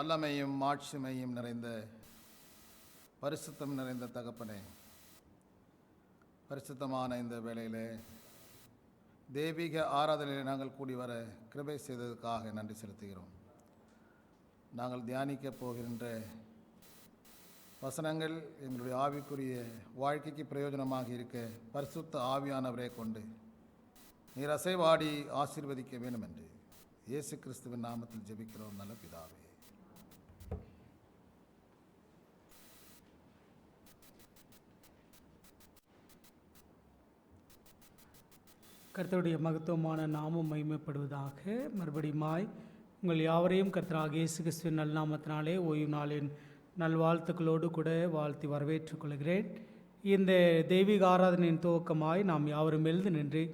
வல்லமையும் மாட்சிமையும் நிறைந்த பரிசுத்தம் நிறைந்த தகப்பனே, பரிசுத்தமான இந்த வேளையிலே தெய்வீக ஆராதனையில் நாங்கள் கூடி வர கிருபை செய்ததற்காக நன்றி செலுத்துகிறோம். நாங்கள் தியானிக்கப் போகின்ற வசனங்கள் எங்களுடைய ஆவிக்குரிய வாழ்க்கைக்கு பிரயோஜனமாக இருக்க பரிசுத்த ஆவியானவரை கொண்டு நீர் அசைவாடி ஆசீர்வதிக்க வேண்டும் என்று இயேசு கிறிஸ்துவின் நாமத்தில் ஜெபிக்கிறோம் நல்ல பிதாவே. கர்த்தருடைய மகத்துவமான நாமம் மகிமைப்படுவதாக. மறுபடியுமாய் உங்கள் யாவரையும் கர்த்தராகிய இயேசு கிறிஸ்துவின் நல்நாமத்தினாலே ஓய்வு நாளின் நல்வாழ்த்துக்களோடு கூட வாழ்த்தி வரவேற்றுக் கொள்கிறேன். இந்த தெய்வீக ஆராதனையின் துவக்கமாய் நாம் யாவரும் எழுந்து நின்று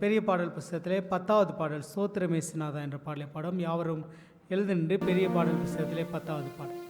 பெரிய பாடல் புஸ்தகத்திலே 10வது பாடல் ஸ்தோத்திரமே சிநாதா என்ற பாடலை பாடும். யாவரும் எழுந்து நின்று பெரிய பாடல் புஸ்தகத்திலே 10வது பாடல்.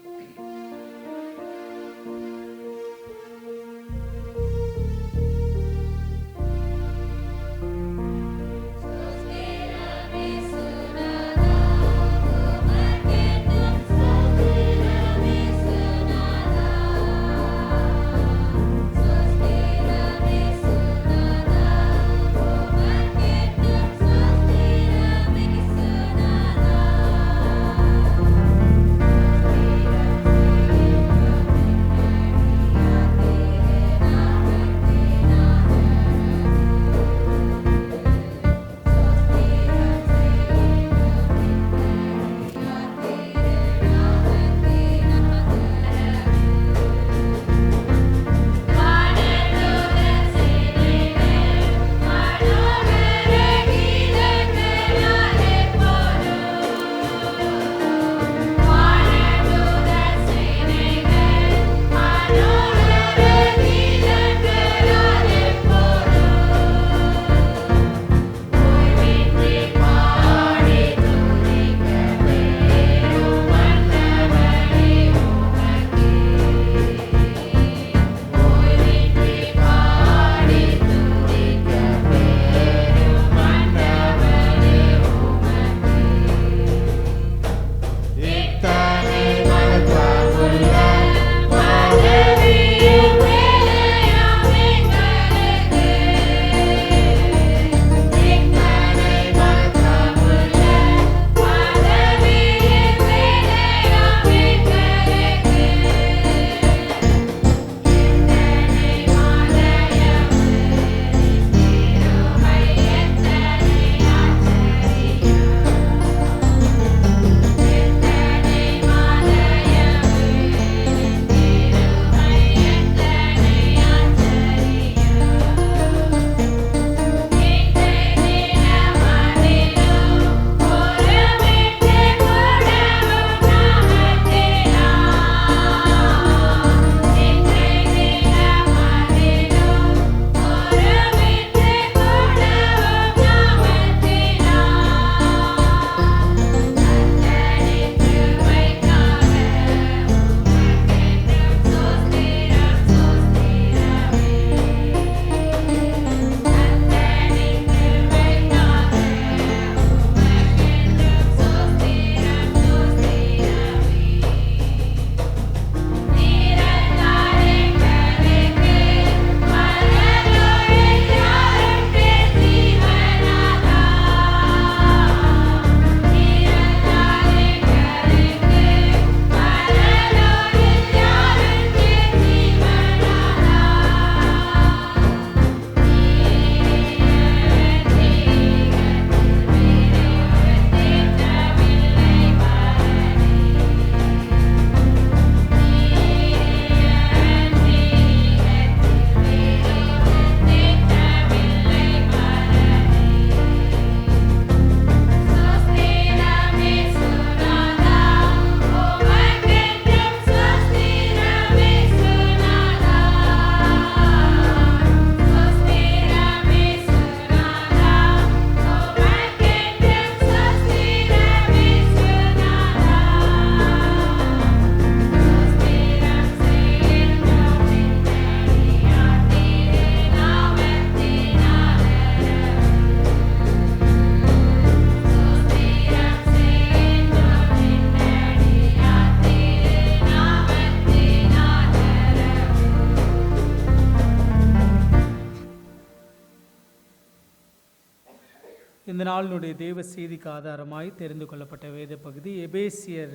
இந்த நாளினுடைய தேவ செய்திக்கு ஆதாரமாய் தெரிந்து கொள்ளப்பட்ட வேத பகுதி எபேசியர்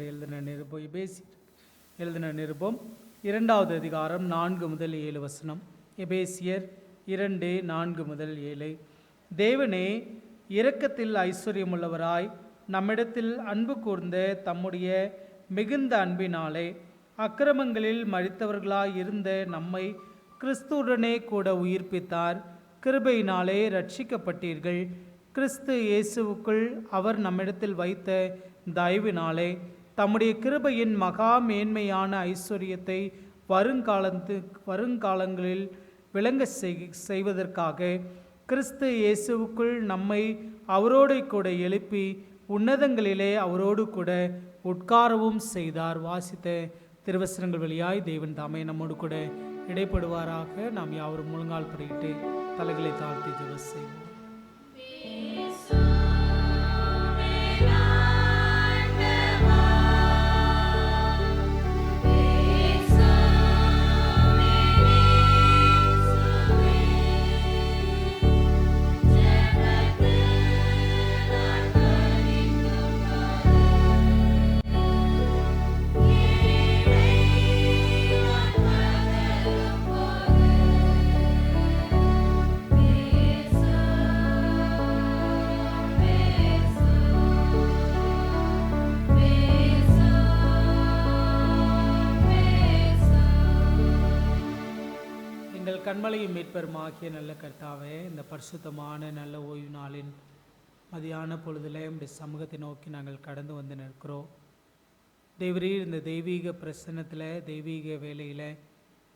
எழுதின நிருபம் 2வது அதிகாரம் 4 முதல் 7 வசனம். எபேசியர் 2:4 முதல் 7. தேவனே இரக்கத்தில் ஐஸ்வர்யமுள்ளவராய் நம்மிடத்தில் அன்பு கூர்ந்த தம்முடைய மிகுந்த அன்பினாலே அக்கிரமங்களில் மரித்தவர்களாய் இருந்த நம்மை கிறிஸ்துவுடனே கூட உயிர்ப்பித்தார். கிருபையினாலே ரட்சிக்கப்பட்டீர்கள். கிறிஸ்து இயேசுவுக்குள் அவர் நம்மிடத்தில் வைத்த தயவினாலே தம்முடைய கிருபையின் மகா மேன்மையான ஐஸ்வர்யத்தை வருங்காலங்களில் விளங்க செய்வதற்காக கிறிஸ்து இயேசுவுக்குள் நம்மை அவரோடு கூட எழுப்பி உன்னதங்களிலே அவரோடு கூட உட்காரவும் செய்தார். வாசித்த திருவசனங்கள் வழியாய் தேவன் தாமே நம்மோடு கூட இடைப்படுவாராக. நாம் யாவரும் முழங்கால் படிக்கிட்டு தலைகளை தாழ்த்தி ஜெபம் செய்வோம். கண்மலையும் மீட்பெருமாகிய நல்ல கர்த்தாவே, இந்த பரிசுத்தமான நல்ல ஓய்வு நாளின் மதியான பொழுதில் உடைய சமூகத்தை நோக்கி நாங்கள் கடந்து வந்து நிற்கிறோம். தேவரீர் இந்த தெய்வீக பிரசன்னத்தில் தெய்வீக வேலையில்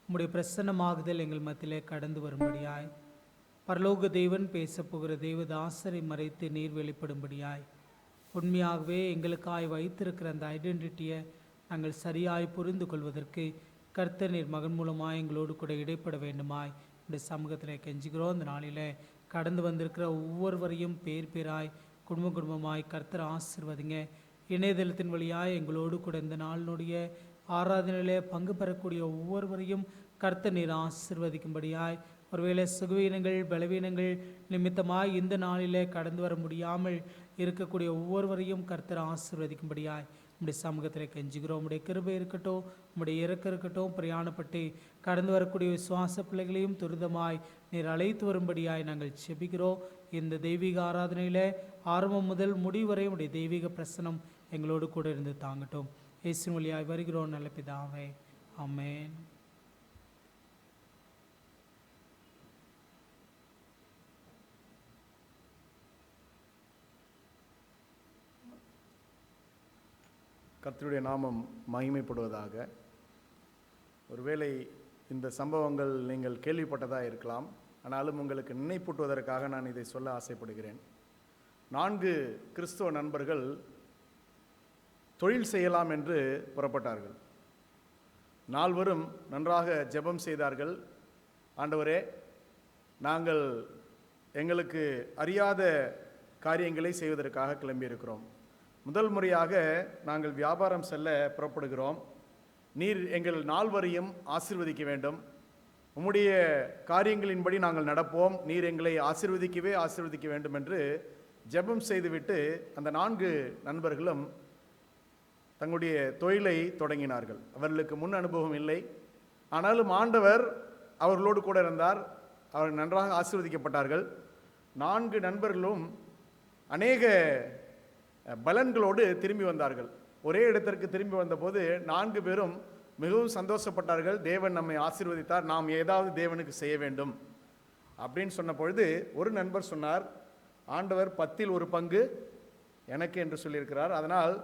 உம்முடைய பிரசன்னமாகுதல் எங்கள் மத்தியில் கடந்து வரும்படியாய் பரலோக தேவன் பேசப்போகிற தேவதாசரை மறைத்து நீர் வெளிப்படும்படியாய் உண்மையாகவே எங்களுக்காய் வைத்திருக்கிற அந்த ஐடென்டிட்டியை நாங்கள் சரியாய் புரிந்து கொள்வதற்கு கர்த்தர் நீர் மகன் மூலமாய் எங்களோடு கூட இடைப்பட வேண்டுமாய் இந்த சமூகத்தில் கெஞ்சுகிறோம். இந்த நாளில் கடந்து வந்திருக்கிற ஒவ்வொருவரையும் பேராய் குடும்பமாய் கர்த்தர் ஆசீர்வதிங்க. இணையதளத்தின் வழியாய் எங்களோடு கூட இந்த நாளினுடைய ஆராதனையிலே பங்கு பெறக்கூடிய ஒவ்வொருவரையும் கர்த்தர் நீர் ஆசீர்வதிக்கும்படியாய், ஒருவேளை சுகவீனங்கள் பலவீனங்கள் நிமித்தமாய் இந்த நாளிலே கடந்து வர முடியாமல் இருக்கக்கூடிய ஒவ்வொருவரையும் கர்த்தர் ஆசீர்வதிக்கும்படியாய் உம்முடைய சமூகத்தில் கெஞ்சுகிறோம். உம்முடைய கிருபை இருக்கட்டும், உம்முடைய இறக்கம் இருக்கட்டும். பிரயாணப்பட்டு கடந்து வரக்கூடிய விசுவாச பிள்ளைகளையும் துரிதமாய் நீர் அழைத்து வரும்படியாய் நாங்கள் செபிக்கிறோம். இந்த தெய்வீக ஆராதனையில் ஆரம்பம் முதல் முடிவரை உடைய தெய்வீக பிரசனம் எங்களோடு கூட இருந்து தாங்கட்டும். இயேசுவின் வழியாய் வருகிறோம் நல்ல பிதாவே, ஆமென். கர்த்தருடைய நாமம் மகிமைப்படுவதாக. ஒருவேளை இந்த சம்பவங்கள் நீங்கள் கேள்விப்பட்டதாக இருக்கலாம், ஆனாலும் உங்களுக்கு நினைப்பூட்டுவதற்காக நான் இதை சொல்ல ஆசைப்படுகிறேன். 4 கிறிஸ்தவ நண்பர்கள் தொழில் செய்யலாம் என்று புறப்பட்டார்கள். 4வரும் நன்றாக ஜெபம் செய்தார்கள். ஆண்டவரே, நாங்கள் எங்களுக்கு அறியாத காரியங்களை செய்வதற்காக கிளம்பியிருக்கிறோம். முதல் முறையாக நாங்கள் வியாபாரம் செல்ல புறப்படுகிறோம். நீர் எங்கள் 4வரையும் ஆசீர்வதிக்க வேண்டும். உம்முடைய காரியங்களின்படி நாங்கள் நடப்போம். நீர் எங்களை ஆசீர்வதிக்க வேண்டும் என்று ஜெபம் செய்துவிட்டு அந்த 4 நண்பர்களும் தங்களுடைய தொழிலை தொடங்கினார்கள். அவர்களுக்கு முன் அனுபவம் இல்லை, ஆனாலும் ஆண்டவர் அவர்களோடு கூட இருந்தார். அவர்கள் நன்றாக ஆசீர்வதிக்கப்பட்டார்கள். 4 நண்பர்களும் அநேக பலன்களோடு திரும்பி வந்தார்கள். ஒரே இடத்திற்கு திரும்பி வந்தபோது 4 பேரும் மிகவும் சந்தோஷப்பட்டார்கள். தேவன் நம்மை ஆசீர்வதித்தார், நாம் ஏதாவது தேவனுக்கு செய்ய வேண்டும் அப்படின்னு சொன்ன பொழுது ஒரு நண்பர் சொன்னார், ஆண்டவர் 10ல் 1 பங்கு எனக்கு என்று சொல்லியிருக்கிறார். அதனால்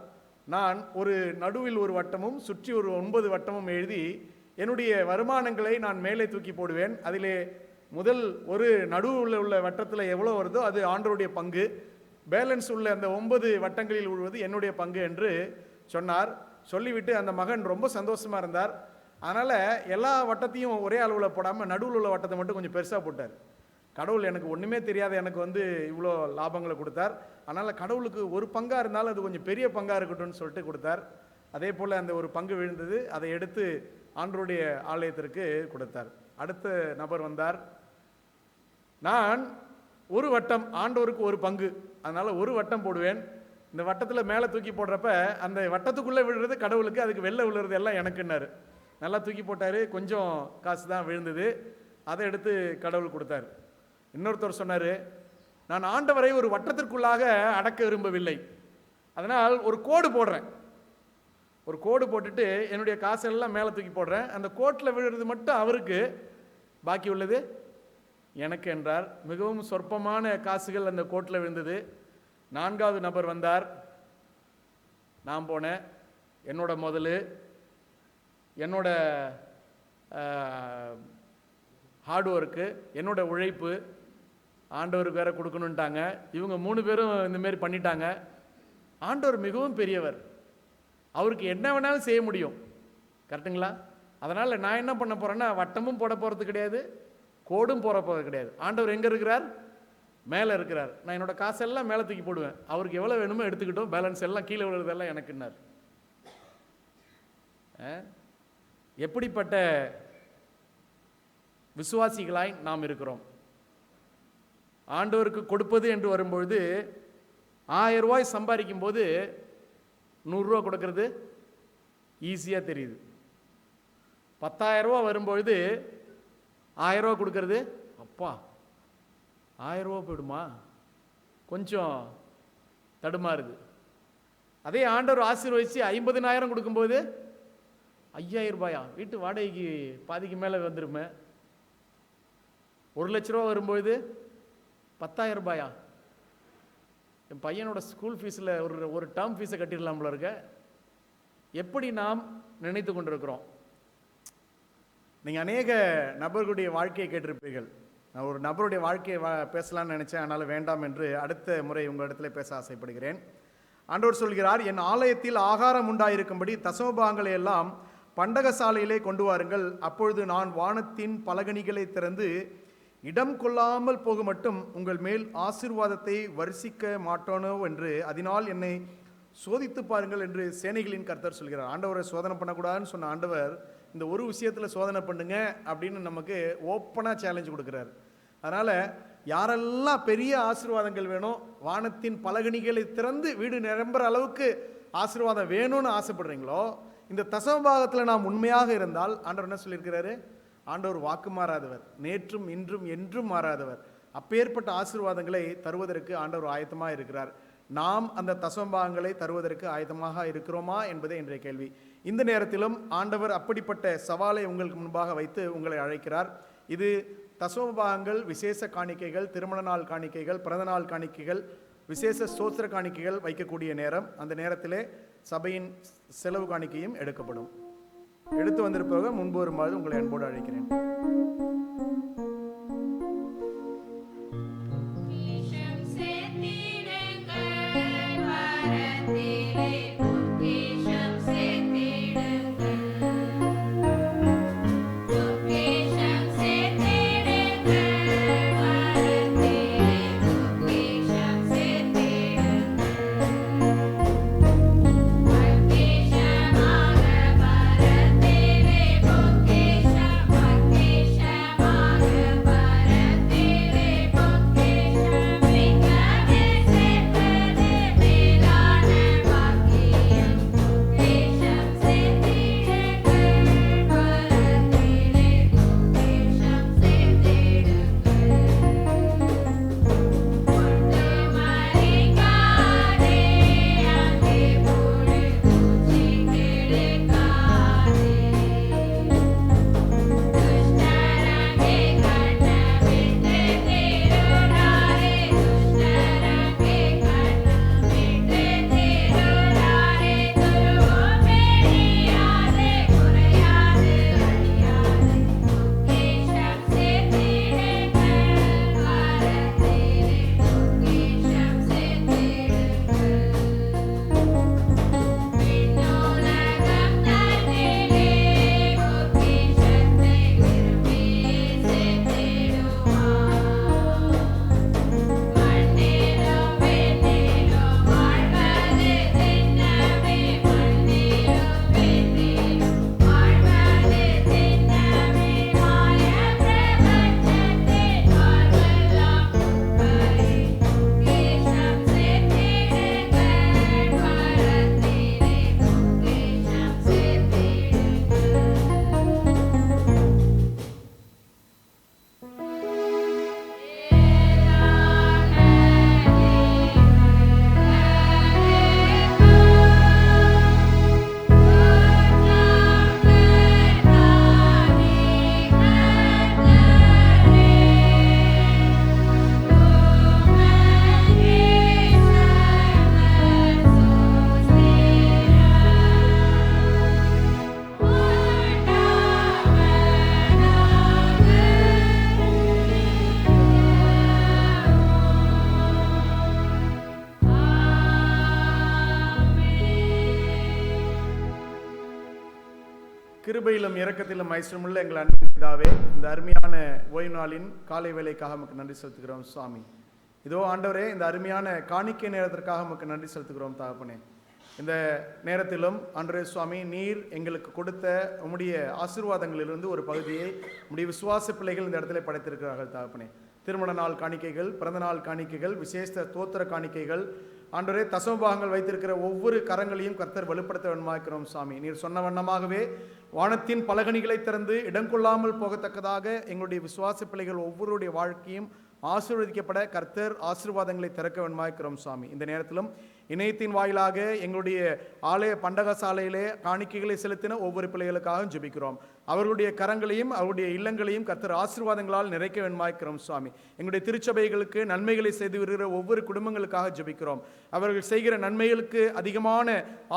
நான் ஒரு நடுவில் ஒரு வட்டமும் சுற்றி ஒரு 9 வட்டமும் எழுதி என்னுடைய வருமானங்களை நான் மேலே தூக்கி போடுவேன். அதிலே முதல் ஒரு நடுவில் உள்ள வட்டத்தில் எவ்வளோ வருதோ அது ஆண்டவருடைய பங்கு, பேலன்ஸ் உள்ள அந்த 9 வட்டங்களில் உழுவது என்னுடைய பங்கு என்று சொன்னார். சொல்லிவிட்டு அந்த மகன் ரொம்ப சந்தோஷமாக இருந்தார். அதனால் எல்லா வட்டத்தையும் ஒரே அளவில் போடாமல் நடுவில் உள்ள வட்டத்தை மட்டும் கொஞ்சம் பெருசாக போட்டார். கடவுள் எனக்கு ஒன்றுமே தெரியாத எனக்கு இவ்வளோ லாபங்களை கொடுத்தார், அதனால் கடவுளுக்கு ஒரு பங்காக இருந்தாலும் அது கொஞ்சம் பெரிய பங்காக இருக்கட்டும்னு சொல்லிட்டு கொடுத்தார். அதே போல் அந்த ஒரு பங்கு விழுந்தது, அதை எடுத்து ஆண்டவருடைய ஆலயத்திற்கு கொடுத்தார். அடுத்த நபர் வந்தார், நான் ஒரு வட்டம் ஆண்டவருக்கு ஒரு பங்கு, அதனால் ஒரு வட்டம் போடுவேன். இந்த வட்டத்தில் மேலே தூக்கி போடுறப்ப அந்த வட்டத்துக்குள்ளே விழுறது கடவுளுக்கு, அதுக்கு வெளில விழுறது எல்லாம் எனக்குன்னாரு. நல்லா தூக்கி போட்டார். கொஞ்சம் காசு தான் விழுந்தது, அதை எடுத்து கடவுள் கொடுத்தாரு. இன்னொருத்தர் சொன்னார், நான் ஆண்டவரை ஒரு வட்டத்திற்குள்ளாக அடக்க விரும்பவில்லை, அதனால் ஒரு கோடு போடுறேன். ஒரு கோடு போட்டுட்டு என்னுடைய காசெல்லாம் மேலே தூக்கி போடுறேன். அந்த கோட்டில் விழுறது மட்டும் அவருக்கு, பாக்கி உள்ளது எனக்கு என்றார். மிகவும் சொற்பமான காசுகள் அந்த கோட்டில் விழுந்தது. 4வது நபர் வந்தார். நான் போனேன். என்னோட முதல், என்னோட ஹார்ட் ஒர்க்கு, என்னோட உழைப்பு, ஆண்டவருக்கு வேற கொடுக்கணுன்ட்டாங்க. இவங்க 3 பேரும் இந்தமாரி பண்ணிட்டாங்க. ஆண்டவர் மிகவும் பெரியவர், அவருக்கு என்ன வேணாலும் செய்ய முடியும். கரெக்டுங்களா? அதனால் நான் என்ன பண்ண போகிறேன்னா, வட்டமும் போட போகிறது கிடையாது, கோடும் போட போகிறது கிடையாது. ஆண்டவர் எங்கே இருக்கிறார்? மேலே இருக்கிறார். நான் என்னோடய காசெல்லாம் மேலே தூக்கி போடுவேன். அவருக்கு எவ்வளோ வேணுமோ எடுத்துக்கிட்டோம், பேலன்ஸ் எல்லாம் கீழே விழுறதெல்லாம் எனக்குன்னார். எப்படிப்பட்ட விசுவாசிகளாய் நாம் இருக்கிறோம்? ஆண்டவருக்கு கொடுப்பது என்று வரும்பொழுது 1000 ரூபாய் சம்பாதிக்கும் போது 100 ரூபா கொடுக்கறது ஈஸியாக தெரியுது. 10,000 ரூபா வரும்பொழுது 1000 ரூபா கொடுக்கறது, அப்பா 1000 ரூபா போயிடுமா, கொஞ்சம் தடுமாறுது. அதே ஆண்டவர் ஆசீர்வதிச்சு 50,000 கொடுக்கும்போது 5,000 ரூபாயா, வீட்டு வாடகைக்கு பாதிக்கு மேலே வந்துருமே. 1 லட்ச ரூபா வரும்பொழுது 10,000 ரூபாயா, என் பையனோட ஸ்கூல் ஃபீஸில் ஒரு டேர்ம் ஃபீஸை கட்டிடலாம்ல இருக்க. எப்படி நாம் நினைத்து கொண்டிருக்கிறோம்? நீங்கள் அநேக நபர்களுடைய வாழ்க்கையை கேட்டிருப்பீர்கள். நான் ஒரு நபருடைய வாழ்க்கையை பேசலாம்னு நினச்சேன், அதனால் வேண்டாம் என்று அடுத்த முறை உங்கள் இடத்துல பேச ஆசைப்படுகிறேன். ஆண்டவர் சொல்கிறார், என் ஆலயத்தில் ஆகாரம் உண்டாயிருக்கும்படி தசமபாகங்களை எல்லாம் பண்டகசாலையிலே கொண்டு வாருங்கள், அப்பொழுது நான் வானத்தின் பலகணிகளை திறந்து இடம் கொள்ளாமல் போக மட்டும் உங்கள் மேல் ஆசீர்வாதத்தை வரிசிக்க மாட்டோனோ என்று அதனால் என்னை சோதித்து பாருங்கள் என்று சேனைகளின் கர்த்தர் சொல்கிறார். ஆண்டவரை சோதனை பண்ணக்கூடாதுன்னு சொன்ன ஆண்டவர் இந்த ஒரு விஷயத்தில் சோதனை பண்ணுங்க அப்படின்னு நமக்கு ஓப்பனாக சேலஞ்ச் கொடுக்குறாரு. அதனால் யாரெல்லாம் பெரிய ஆசீர்வாதங்கள் வேணும், வானத்தின் பலகணிகளை திறந்து வீடு நிரம்புற அளவுக்கு ஆசீர்வாதம் வேணும்னு ஆசைப்படுறீங்களோ, இந்த தசமபாகத்தில் நாம் உண்மையாக இருந்தால் ஆண்டவர் என்ன சொல்லியிருக்கிறாரு? ஆண்டவர் வாக்கு மாறாதவர், நேற்றும் இன்றும் என்றும் மாறாதவர். அப்பேற்பட்ட ஆசீர்வாதங்களை தருவதற்கு ஆண்டவர் ஆயத்தமாக இருக்கிறார். நாம் அந்த தசமபாகங்களை தருவதற்கு ஆயத்தமாக இருக்கிறோமா என்பதே இன்றைய கேள்வி. இந்த நேரத்திலும் ஆண்டவர் அப்படிப்பட்ட சவாலை உங்களுக்கு முன்பாக வைத்து உங்களை அழைக்கிறார். இது தசமபாகங்கள், விசேஷ காணிக்கைகள், திருமண நாள் காணிக்கைகள், பிறந்தநாள் காணிக்கைகள், விசேஷ ஸ்தோத்திர காணிக்கைகள் வைக்கக்கூடிய நேரம். அந்த நேரத்திலே சபையின் செலவு காணிக்கையும் எடுக்கப்படும். எடுத்து வந்திருப்பவர்கள் முன்பு வருமாறு உங்களை அன்போடு அழைக்கிறேன். Thank you. கிருபையிலும் இரக்கத்திலும் ஐஸ்வரமுள்ள எங்கள் அன்பின் பிதாவே, இந்த அருமையான ஓய்வு நாளின் காலை வேளைக்காக நமக்கு நன்றி செலுத்துகிறோம் சுவாமி. இதோ ஆண்டவரே, இந்த அருமையான காணிக்கை நேரத்திற்காக நமக்கு நன்றி செலுத்துகிறோம் தகப்பனே. இந்த நேரத்திலும் ஆண்டவரே சுவாமி, நீர் எங்களுக்கு கொடுத்த உம்முடைய ஆசீர்வாதங்களிலிருந்து ஒரு பகுதியை உம்முடைய விசுவாச பிள்ளைகள் இந்த இடத்துல படைத்திருக்கிறார்கள் தகப்பனே. திருமண நாள் காணிக்கைகள், பிறந்த நாள் காணிக்கைகள், விசேஷ தோத்திர காணிக்கைகள், ஆண்டவரே தசமபாகங்கள் வைத்திருக்கிற ஒவ்வொரு கரங்களையும் கர்த்தர் வெளிப்படுத்த வேண்டுமாக்கிறோம் சாமி. நீர் சொன்ன வண்ணமாகவே வானத்தின் பலகணிகளை திறந்து இடம் கொள்ளாமல் போகத்தக்கதாக எங்களுடைய விசுவாச பிள்ளைகள் ஒவ்வொருடைய வாழ்க்கையும் ஆசீர்வதிக்கப்பட கர்த்தர் ஆசீர்வாதங்களை திறக்க வேண்டுமாக்கிறோம் சாமி. இந்த நேரத்திலும் இணையத்தின் வாயிலாக எங்களுடைய ஆலய பண்டக சாலையிலே காணிக்கைகளை செலுத்தின ஒவ்வொரு பிள்ளைகளுக்காக ஜெபிக்கிறோம். அவர்களுடைய கரங்களையும் அவருடைய இல்லங்களையும் கர்த்தர் ஆசீர்வாதங்களால் நிறைக்க வேண்டுமாக்கிறோம் சுவாமி. எங்களுடைய திருச்சபைகளுக்கு நன்மைகளை செய்து வருகிற ஒவ்வொரு குடும்பங்களுக்காக ஜெபிக்கிறோம். அவர்கள் செய்கிற நன்மைகளுக்கு அதிகமான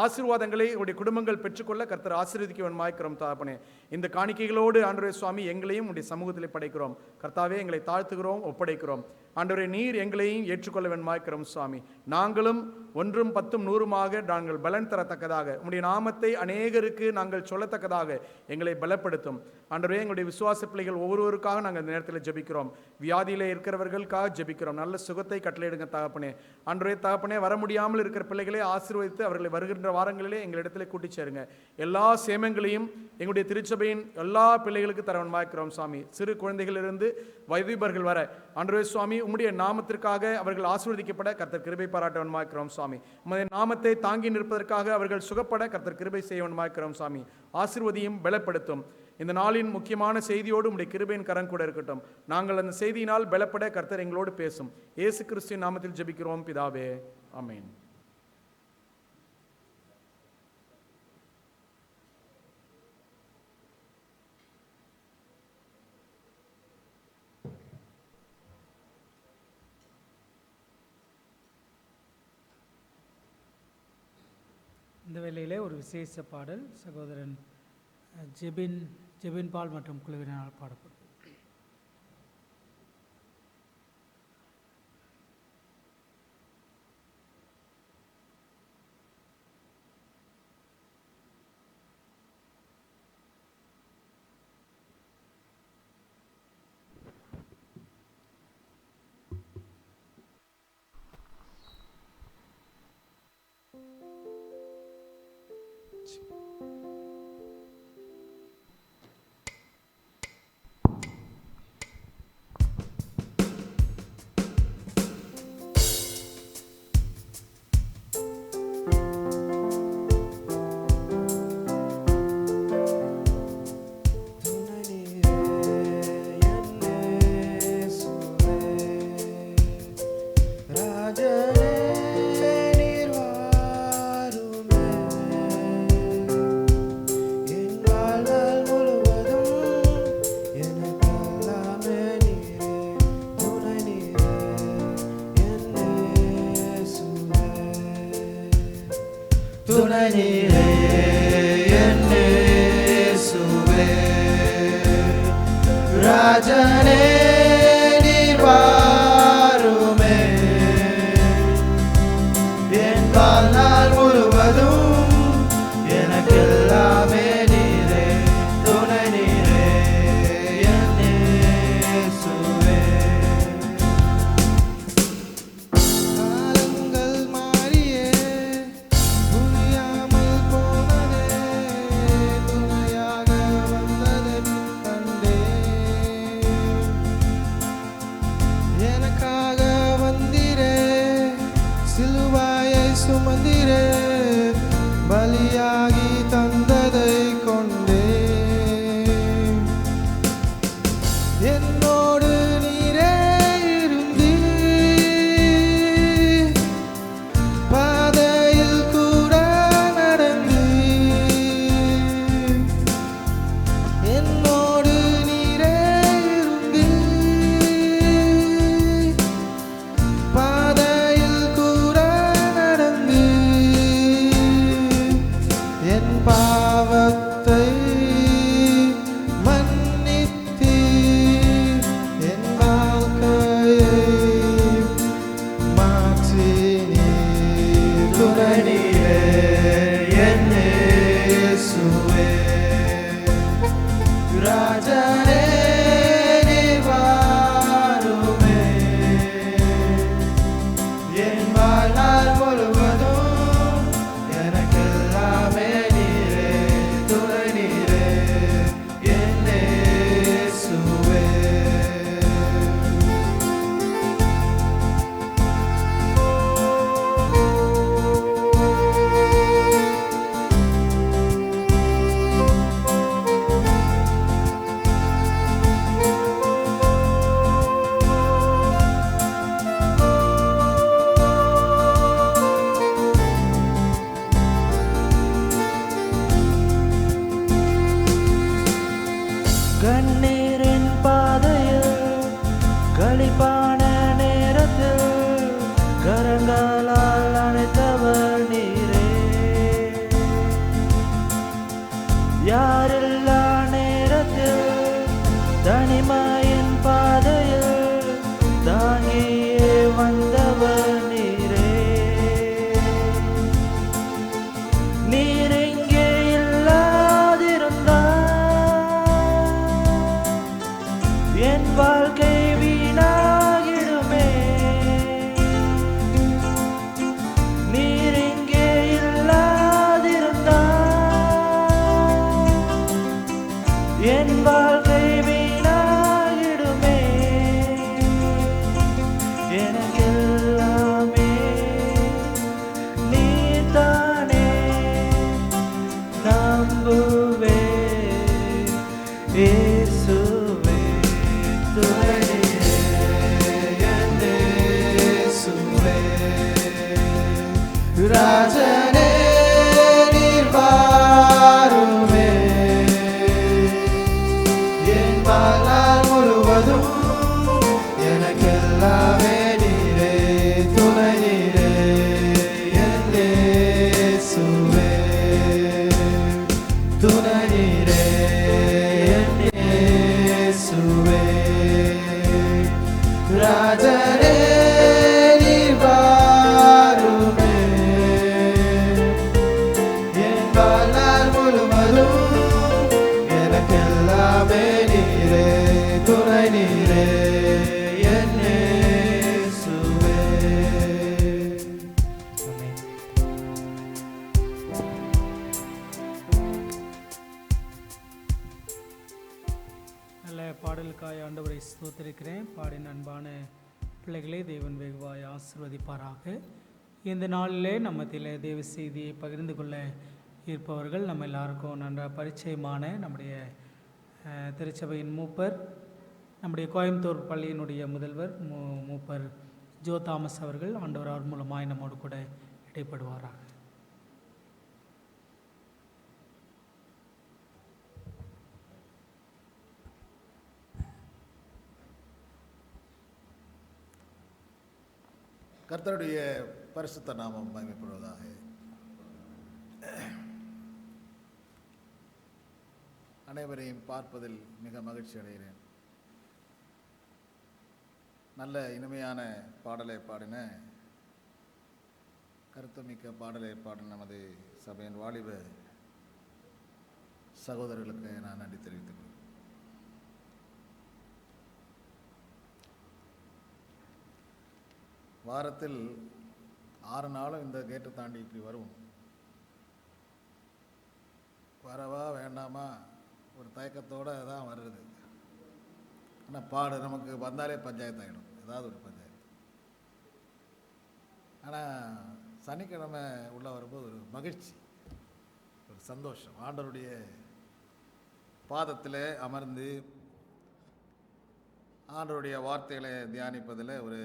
ஆசீர்வாதங்களை அவருடைய குடும்பங்கள் பெற்றுக்கொள்ள கர்த்தர் ஆசீர்வதிக்க வேண்டுமாக்கிறோம் தகப்பனே. இந்த காணிக்கைகளோடு ஆண்டவரே சுவாமி, எங்களையும் உடைய சமூகத்தில் படைக்கிறோம். கர்த்தாவே, எங்களை தாழ்த்துகிறோம், ஒப்படைக்கிறோம். ஆண்டவரே, நீர் எங்களையும் ஏற்றுக்கொள்ள வேண்டுமாக்கிறோம் சுவாமி. நாங்களும் 1 10 100 நாங்கள் பலன் தரத்தக்கதாக உம்முடைய நாமத்தை அநேகருக்கு நாங்கள் சொல்லத்தக்கதாக எங்களை பலப்படுத்தும். ஆண்டவரே, எங்களுடைய விசுவாச பிள்ளைகள் ஒவ்வொருவருக்காக நாங்கள் இந்த நேரத்தில் ஜெபிக்கிறோம். வியாதியிலே இருக்கிறவர்களுக்காக ஜெபிக்கிறோம். நல்ல சுகத்தை கட்டளையிடுங்க தகப்பனே. ஆண்டவரே தகப்பனே, வர முடியாமல் இருக்கிற பிள்ளைகளை ஆசீர்வதித்து அவர்களை வருகின்ற வாரங்களிலே எங்களிடத்தில் கூட்டிச் சேருங்க. எல்லா சேமங்களையும் எங்களுடைய திருச்சபையின் எல்லா பிள்ளைகளுக்கு தரவன்மாக்கிறோம் சாமி. சிறு குழந்தைகளிலிருந்து வயோதிபர்கள் வர ஆண்டவரே சுவாமி, உம்முடைய நாமத்திற்காக அவர்கள் ஆசீர்வதிக்கப்பட கர்த்தர் கிருபை பாராட்டவன்மாக்கிறோம் சாமி. உம்முடைய நாமத்தை தாங்கி நிற்பதற்காக அவர்கள் சுகப்பட கர்த்தர் கிருபை செய்யவன்மாக்கிறோம் சாமி. ஆசீர்வதியும் பலப்படுத்தும். இந்த நாளின் முக்கியமான செய்தியோடு உம்முடைய கிருபையின் கரம் கூட இருக்கட்டும். நாங்கள் அந்த செய்தியினால் பலப்பட கர்த்தர் எங்களோடு பேசும். இயேசு கிறிஸ்துவின் நாமத்தில் ஜெபிக்கிறோம் பிதாவே, ஆமென். இந்த வேளையிலே ஒரு விசேஷ பாடல் சகோதரன் ஜெபின் பால் மற்றும் குழுவினால் பாடப்படும். ராஜனே நீர் வாருமே, என் வாழ்நாள் முழுவதும் எனக்கெல்லாமே நீரே, துணை நீரே என் இயேசுவே. காலங்கள் மாறியே புரியாமல் போனதே, துணையாக வந்ததை கண்டே, எனக்காக வந்திரே, சிலுவாயை சுமந்திரே, பலியாகி தந்ததை கொண்டே, என்னோடு நீரே இருந்தீர், பாதையில் கூட நடந்தீர், என்னோடு நீரே இருந்தீர், பாதையில் கூட நடந்தீர், என் பாவத்தை மன்னித்தீர், கழிப்பான நேரத்தில் கரங்களால் அணைத்தவர் நீரே. யாரில்லா நேரத்தில் தனிமையின் பாதையில் தாங்கியே வந்தவர் நீரே. நீர் இங்கே இல்லாதிருந்தால் என் வாழ்க்கை வீணாகிடுமே. நீர் இங்கே இல்லாதிருந்தால் என் வாழ்க்கை வீணாகிடுமே. எனக்கெல்லாமே நீர்தானே. நம்புவே இயேசுவே துணையே என் இயேசுவே. ராஜனே நீர் வாருமே. என் வாழ்நாள் முழுவதும் எனக்கெல்லாமே நீரே துணை நீரே என் இயேசுவே. துணை நீரே என் இயேசுவே. ராஜனே நீர் வாருமே. என் வாழ்நாள் முழுவதும் எனக்கெல்லாமே நீரே துணை நீரே என் இயேசுவே. ஆமென். நல்ல பாடலுக்காய் ஆண்டவரை ஸ்தோத்திரிக்கிறேன். பாடின அன்பான பிள்ளைகளே, தேவன் வெகுவாய் ஆசீர்வதிப்பாராக. இந்த நாளிலே நம்ம தேவ செய்தியை பகிர்ந்து கொள்ள இருப்பவர்கள் நம்ம எல்லாருக்கும் நன்றாக பரிச்சயமான நம்முடைய திருச்சபையின் மூப்பர், நம்முடைய கோயம்புத்தூர் பள்ளியினுடைய முதல்வர் மூப்பர் ஜோ தாமஸ் அவர்கள். ஆண்டவர் அவர் மூலமாய் நம்மோடு கூட இடைப்படுவாராக. கர்த்தருடைய பரிசுத்த நாமம் மகிமைப்படுவதாக. அனைவரையும் பார்ப்பதில் மிக மகிழ்ச்சி அடைகிறேன். நல்ல இனிமையான பாடலை பாடின, கருத்துமிக்க பாடலை பாடின நமது சபையின் வாலிப சகோதரர்களுக்கு நான் நன்றி தெரிவித்துக் கொள்கிறேன். வாரத்தில் 6 நாளும் இந்த கேட்டை தாண்டி இப்படி வருவோம். வரவா வேண்டாமா ஒரு தயக்கத்தோடு தான் வர்றது. ஆனால் நமக்கு வந்தாலே பஞ்சாயத்து ஆகிடும், ஏதாவது ஒரு பஞ்சாயத்து. ஆனால் சனிக்கிழமை உள்ள வரும்போது ஒரு மகிழ்ச்சி, ஒரு சந்தோஷம். ஆண்டவருடைய பாதத்தில் அமர்ந்து ஆண்டவருடைய வார்த்தைகளை தியானிப்பதில் ஒரு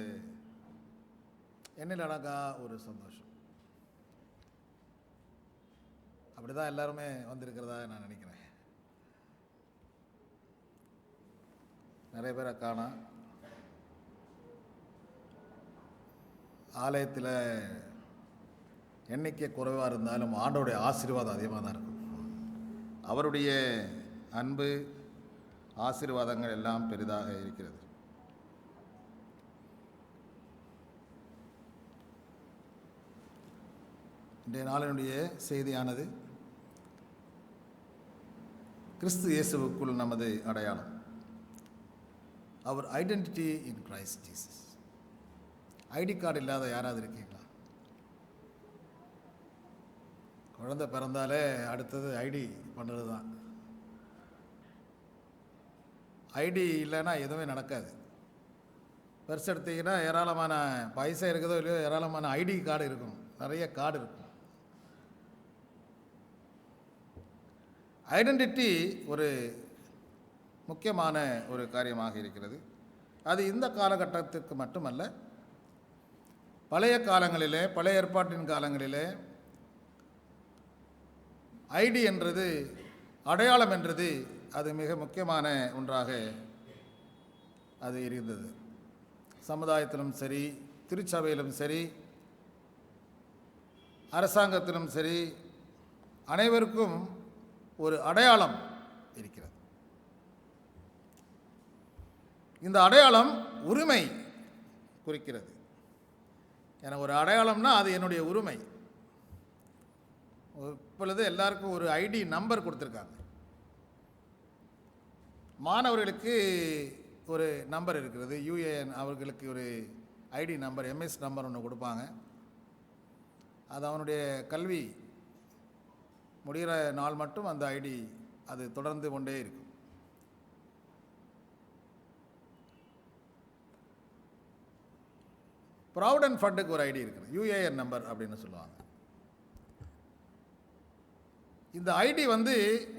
எண்ணில் அடங்கா ஒரு சந்தோஷம். அப்படி தான் எல்லாருமே வந்திருக்கிறதா நான் நினைக்கிறேன். நிறைய பேரை காணோம். ஆலயத்தில் எண்ணிக்கை குறைவாக இருந்தாலும் ஆண்டவருடைய ஆசீர்வாதம் அதிகமாக தான் இருக்கும். அவருடைய அன்பு ஆசீர்வாதங்கள் எல்லாம் பெரிதாக இருக்கிறது. இன்றைய நாளினுடைய செய்தியானது கிறிஸ்து இயேசுவுக்குள் நமது அடையாளம். அவர் identity in Christ Jesus. ID card இல்லாத யாராவது இருக்கீங்களா? குழந்தை பிறந்தாலே அடுத்தது ஐடி பண்ணுறது தான். ஐடி இல்லைன்னா எதுவுமே நடக்காது. பெருசு எடுத்தீங்கன்னா ஏராளமான பைசா இருக்குதோ இல்லையோ ஏராளமான ஐடி கார்டு இருக்கும், நிறைய கார்டு இருக்கும். ஐடென்டிட்டி ஒரு முக்கியமான ஒரு காரியமாக இருக்கிறது. அது இந்த காலகட்டத்திற்கு மட்டுமல்ல, பழைய காலங்களிலே, பழைய ஏற்பாட்டின் காலங்களிலே ஐடி என்றது, அடையாளம் என்றது அது மிக முக்கியமான ஒன்றாக அது இருந்தது. சமுதாயத்திலும் சரி, திருச்சபையிலும் சரி, அரசாங்கத்திலும் சரி, அனைவருக்கும் ஒரு அடையாளம் இருக்கிறது. இந்த அடையாளம் உரிமை குறிக்கிறது. எனக்கு ஒரு அடையாளம்னா அது என்னுடைய உரிமை. இப்பொழுது எல்லாருக்கும் ஒரு ஐடி நம்பர் கொடுத்துருக்காங்க. மாணவர்களுக்கு ஒரு நம்பர் இருக்கிறது, யூஏஎன். அவர்களுக்கு ஒரு ஐடி நம்பர், எம்எஸ் நம்பர் ஒன்று கொடுப்பாங்க. அது அவனுடைய கல்வி முடிகிற நாள் மட்டும் அந்த ஐடி அது தொடர்ந்து கொண்டே இருக்கும். ப்ராவிடன்ட் ஃபண்டுக்கு ஒரு ஐடி இருக்குது, யூஏஎன் நம்பர் அப்படின்னு சொல்லுவாங்க. இந்த ஐடி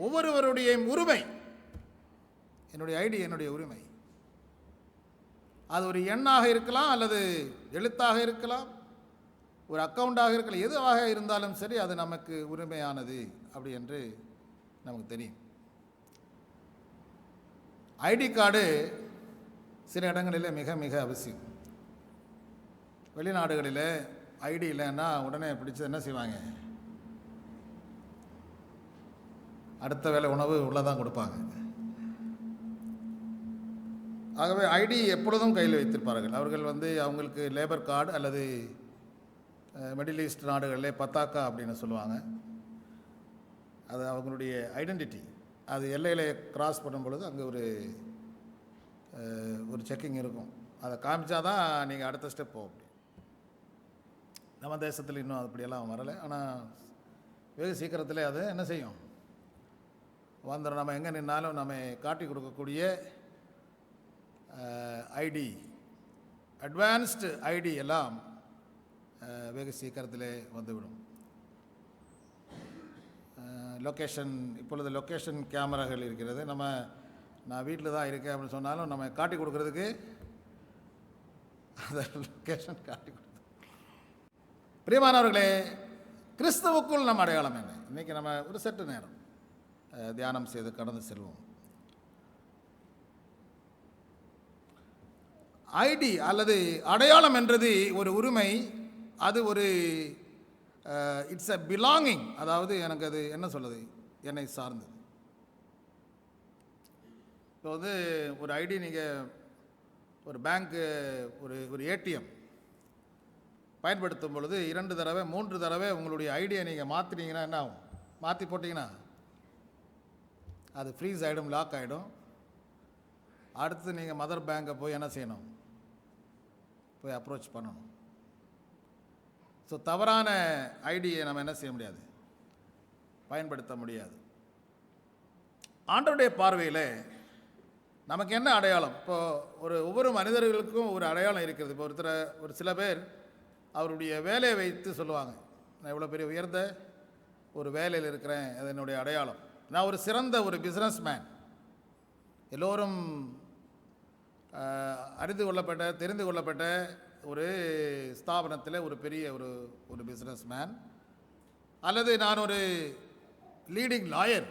ஒவ்வொருவருடைய உரிமை. என்னுடைய ஐடி என்னுடைய உரிமை. அது ஒரு எண்ணாக இருக்கலாம், அல்லது எழுத்தாக இருக்கலாம், ஒரு அக்கவுண்டாக இருக்கலாம். எதுவாக இருந்தாலும் சரி, அது நமக்கு உரிமையானது அப்படி என்று நமக்கு தெரியும். ஐடி கார்டு சில இடங்களில் மிக மிக அவசியம். வெளிநாடுகளில் ஐடி இல்லைன்னா உடனே பிடிச்சது என்ன செய்வாங்க? அடுத்த வேளை உணவு உள்ளதான் கொடுப்பாங்க. ஆகவே ஐடி எப்பொழுதும் கையில் வைத்திருப்பார்கள். அவர்கள் அவங்களுக்கு லேபர் கார்டு அல்லது மிடில் ஈஸ்ட் நாடுகளில் பத்தாக்கா அப்படின்னு சொல்லுவாங்க. அது அவங்களுடைய ஐடென்டிட்டி. அது எல்லையில் கிராஸ் பண்ணும் பொழுது அங்கே ஒரு செக்கிங் இருக்கும். அதை காமிச்சாதான் நீங்கள் அடுத்த ஸ்டெப் போக முடியும். நம்ம தேசத்தில் இன்னும் அப்படியெல்லாம் வரலை. ஆனால் வெகு சீக்கிரத்தில் அது என்ன செய்யும், வந்துடும். நம்ம எங்கே நின்னாலும் நம்ம காட்டி கொடுக்கக்கூடிய ஐடி, அட்வான்ஸ்டு ஐடி எல்லாம் வெகு சீக்கிரத்தில் வந்துவிடும். லொக்கேஷன், இப்பொழுது லொக்கேஷன் கேமராக்கள் இருக்கிறது. நான் வீட்டில் தான் இருக்கேன் அப்படின்னு சொன்னாலும் நம்ம காட்டி கொடுக்கறதுக்கு அந்த லொக்கேஷன் காட்டி கொடுத்து. பிரியமானவர்களே, கிறிஸ்துவுக்குள் நம்ம அடையாளம் என்ன? இன்றைக்கி நம்ம ஒரு சற்று நேரம் தியானம் செய்து கடந்து செல்வோம். ஐடி அல்லது அடையாளம் என்றது ஒரு உரிமை. அது ஒரு இட்ஸ் அ பிலாங்கிங். அதாவது எனக்கு அது என்ன சொல்லுது, என்னை சார்ந்தது. இப்போ ஒரு ஐடி, நீங்கள் ஒரு பேங்க்கு ஒரு ஏடிஎம் பயன்படுத்தும் பொழுது 2 தடவை 3 தடவை உங்களுடைய ஐடியை நீங்கள் மாற்றினீங்கன்னா என்ன ஆகும்? மாற்றி போட்டிங்கன்னா அது ஃப்ரீஸ் ஆகிடும், லாக் ஆகிடும். அடுத்து நீங்கள் மதர் பேங்கை போய் என்ன செய்யணும்? போய் அப்ரோச் பண்ணணும். ஸோ தவறான ஐடியை நம்ம என்ன செய்ய முடியாது, பயன்படுத்த முடியாது. ஆண்டவருடைய பார்வையில் நமக்கு என்ன அடையாளம்? இப்போது ஒவ்வொரு மனிதர்களுக்கும் ஒரு அடையாளம் இருக்கிறது. இப்போ ஒரு சில பேர் அவருடைய வேலையை வைத்து சொல்லுவாங்க, நான் இவ்வளோ பெரிய உயர்ந்த ஒரு வேலையில் இருக்கிறேன், அது என்னுடைய அடையாளம். நான் ஒரு சிறந்த ஒரு பிஸ்னஸ் மேன், எல்லோரும் அறிந்து கொள்ளப்பட்ட தெரிந்து கொள்ளப்பட்ட ஒரு ஸ்தாபனத்தில் ஒரு பெரிய ஒரு பிஸ்னஸ் மேன், அல்லது நான் ஒரு லீடிங் லாயர்.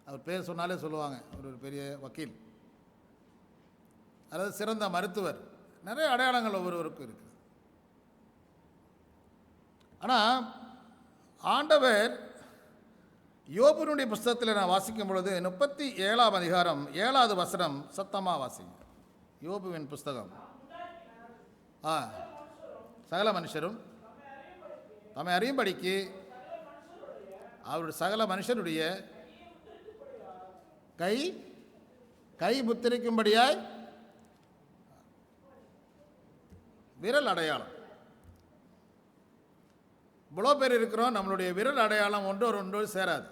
அவர் பேர் சொன்னாலே சொல்லுவாங்க, ஒரு பெரிய வக்கீல், அல்லது சிறந்த மருத்துவர். நிறைய அடையாளங்கள் ஒவ்வொருவருக்கும் இருக்குது. ஆனால் ஆண்டவர் யோபுனுடைய புஸ்தகத்தில் நான் வாசிக்கும் பொழுது 37ஆம் அதிகாரம் 7வது வசனம் சத்தமாக வாசிங்க. யோபுவின் புஸ்தகம். சகல மனுஷரும் தம்மை அறியும்படிக்கு அவருடைய சகல மனுஷருடைய கை முத்திரிக்கும்படியாய் விரல் அடையாளம். இவ்வளோ பேர் இருக்கிறோம், நம்மளுடைய விரல் அடையாளம் ஒன்றோடு சேராது.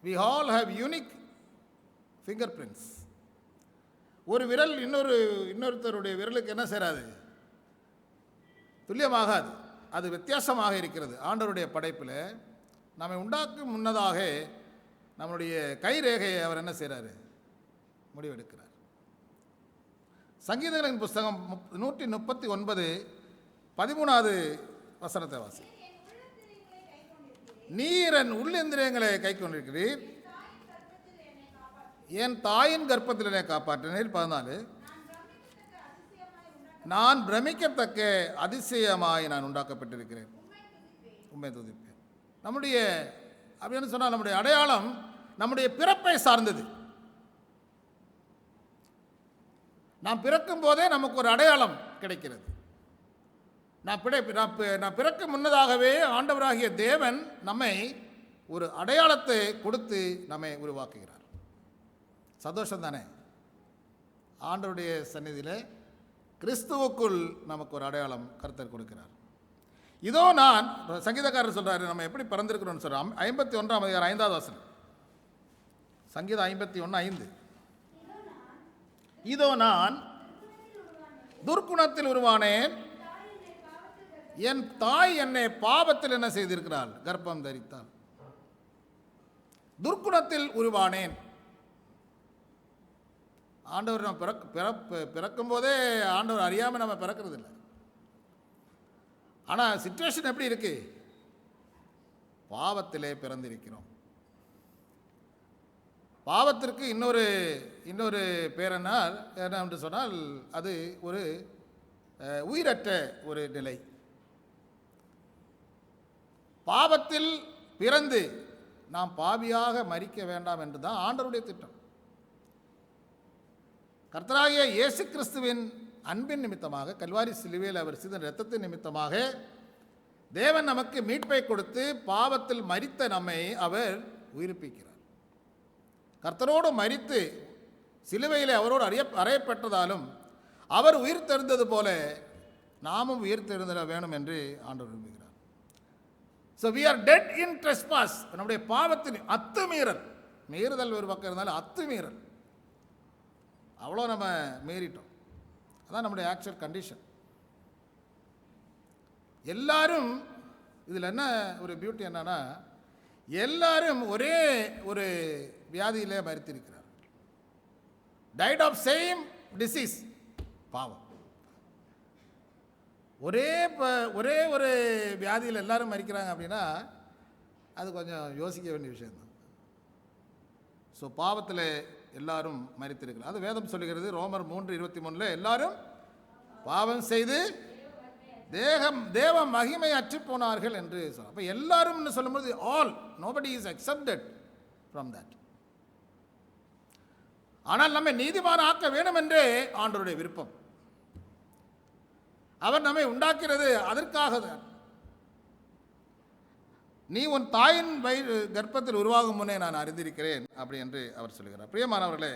we all have unique fingerprints. ஒரு விரல் இன்னொருத்தருடைய விரலுக்கு என்ன சேராது, துல்லியமாகாது. அது வித்தியாசமாக இருக்கிறது. ஆண்டவருடைய படைப்பில் நம்மை உண்டாக்கும் முன்னதாக நம்மளுடைய கை ரேகையை அவர் என்ன செய்கிறாரு, முடிவெடுக்கிறார். சங்கீதங்களின் புஸ்தகம் 139 13வது வசனத்தை வாசி. நீர் என் உள்ளிந்திரியங்களை கை கொண்டிருக்கிறீர், என் தாயின் கர்ப்பத்தில் என்னை காப்பாற்றினீர். 14 நான் பிரமிக்கத்தக்க அதிசயமாய் நான் உண்டாக்கப்பட்டிருக்கிறேன். உண்மை துதிப்பேன். நம்முடைய அப்படின்னு சொன்னால் நம்முடைய அடையாளம் நம்முடைய பிறப்பை சார்ந்தது. நாம் பிறக்கும் போதே நமக்கு ஒரு அடையாளம் கிடைக்கிறது. நான் பிறக்க முன்னதாகவே ஆண்டவராகிய தேவன் நம்மை ஒரு அடையாளத்தை கொடுத்து நம்மை உருவாக்குகிறார். சந்தோஷம் தானே? ஆண்டவருடைய சந்நிதியில் கிறிஸ்துவுக்குள் நமக்கு ஒரு அடையாளம் கர்த்தர் கொடுக்கிறார். இதோ நான், சங்கீதக்காரர் சொல்றாரு, நம்ம எப்படி பிறந்திருக்கிறோம்னு சொல்றோம். 51ஆம் அதிகாரம் 5வது வசனம், சங்கீதம் 51:5. இதோ நான் துர்க்குணத்தில் உருவானேன், என் தாய் என்னை பாவத்தில் என்ன செய்திருக்கிறாள், கர்ப்பம் தரித்தாள். துர்க்குணத்தில் உருவானேன். ஆண்டவர் நம்ம பிறக்கும் போதே ஆண்டவர் அறியாமல் நம்ம பிறக்கிறது இல்லை. ஆனால் சிச்சுவேஷன் எப்படி இருக்கு? பாவத்திலே பிறந்திருக்கிறோம். பாவத்திற்கு இன்னொரு பேர் என்னென்று சொன்னால் அது ஒரு உயிரற்ற ஒரு நிலை. பாவத்தில் பிறந்து நாம் பாவியாக மரிக்க வேண்டாம் என்று தான் ஆண்டவருடைய திட்டம். கர்த்தராகிய இயேசு கிறிஸ்துவின் அன்பின் நிமித்தமாக, கல்வாரி சிலுவையில் அவர் சிந்தின இரத்தத்தின் நிமித்தமாக தேவன் நமக்கு மீட்பை கொடுத்து பாவத்தில் மரித்த நம்மை அவர் உயிர்ப்பிக்கிறார். கர்த்தரோடு மரித்து சிலுவையில் அவரோடு அறையப்பட்டதாலும் அவர் உயிர் தெரிந்தது போல நாமும் உயிர் தெரிந்திட வேணும் என்று ஆண்டவர் விரும்புகிறார். So we are dead in trespass. நம்முடைய பாவத்தின் மீறுதல் ஒரு பக்கம் இருந்தாலும் அத்துமீறல், அவ்வளோ நம்ம மீறிட்டோம். அதான் நம்முடைய ஆக்சுவல் கண்டிஷன். எல்லாரும் இதில் என்ன ஒரு பியூட்டி என்னன்னா, எல்லாரும் ஒரே ஒரு வியாதியிலே மரித்திருக்கிறார். டைட் ஆஃப் சேம் டிசீஸ், பாவம். ஒரே ஒரு வியாதியில் எல்லாரும் மரிக்கிறாங்க அப்படின்னா அது கொஞ்சம் யோசிக்க வேண்டிய விஷயம்தான். ஸோ பாவத்தில் எல்லாரும் மரித்திருக்கிறார். அது வேதம் சொல்லுகிறது. ரோமர் 3:23 எல்லாரும் பாவம் செய்து தேவ மகிமை அற்று போனார்கள் என்று சொல்ல. அப்போ எல்லாரும் சொல்லும்போது all, nobody is exempted from that. ஆனால் நம்மை நீதிமான் ஆக்க வேண்டும் என்றே ஆண்டவருடைய விருப்பம். அவர் நம்மை உண்டாக்கிறது அதற்காக தான். நீ உன் தாயின் கர்ப்பத்தில் உருவாகும் முன்னே நான் அறிந்திருக்கிறேன் அப்படி என்று அவர் சொல்கிறார். பிரியமானவர்களே,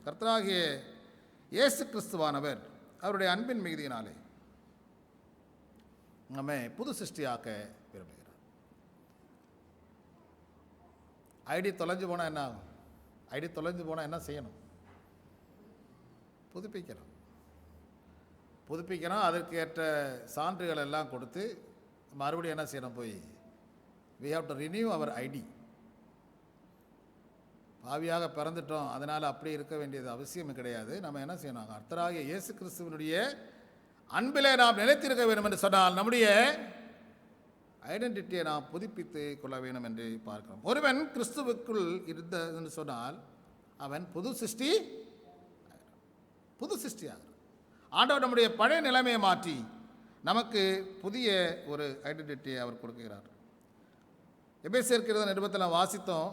கர்த்தராகிய இயேசு கிறிஸ்துவானவர் அவருடைய அன்பின் மிகுதியினாலே நம்மை புது சிருஷ்டியாக்க விரும்புகிறார். ஐடி தொலைஞ்சு போனால் என்ன ஆகும்? ஐடி தொலைஞ்சு போனால் என்ன செய்யணும்? புதுப்பிக்கணும். அதற்கு ஏற்ற சான்றுகள் எல்லாம் கொடுத்து மறுபடியும் என்ன செய்யணும்? போய் we have to renew our ID. பாவியாக பிறந்துட்டோம், அதனால் அப்படி இருக்க வேண்டியது அவசியம் கிடையாது. நம்ம என்ன செய்யணும்? கர்த்தராகிய இயேசு கிறிஸ்துவனுடைய அன்பிலே நாம் நிலைத்திருக்க வேண்டும் என்று சொன்னால் நம்முடைய ஐடென்டிட்டியை நாம் புதுப்பித்து கொள்ள வேண்டும் என்று பார்க்கிறோம். ஒருவன் கிறிஸ்துவுக்குள் இருந்ததுன்னு சொன்னால் அவன் புது சிருஷ்டியாக. ஆண்டவர் நம்முடைய பழைய நிலைமையை மாற்றி நமக்கு புதிய ஒரு ஐடென்டிட்டியை அவர் கொடுக்கிறார். எபேசியர் நிருபத்தில் வாசித்தோம்,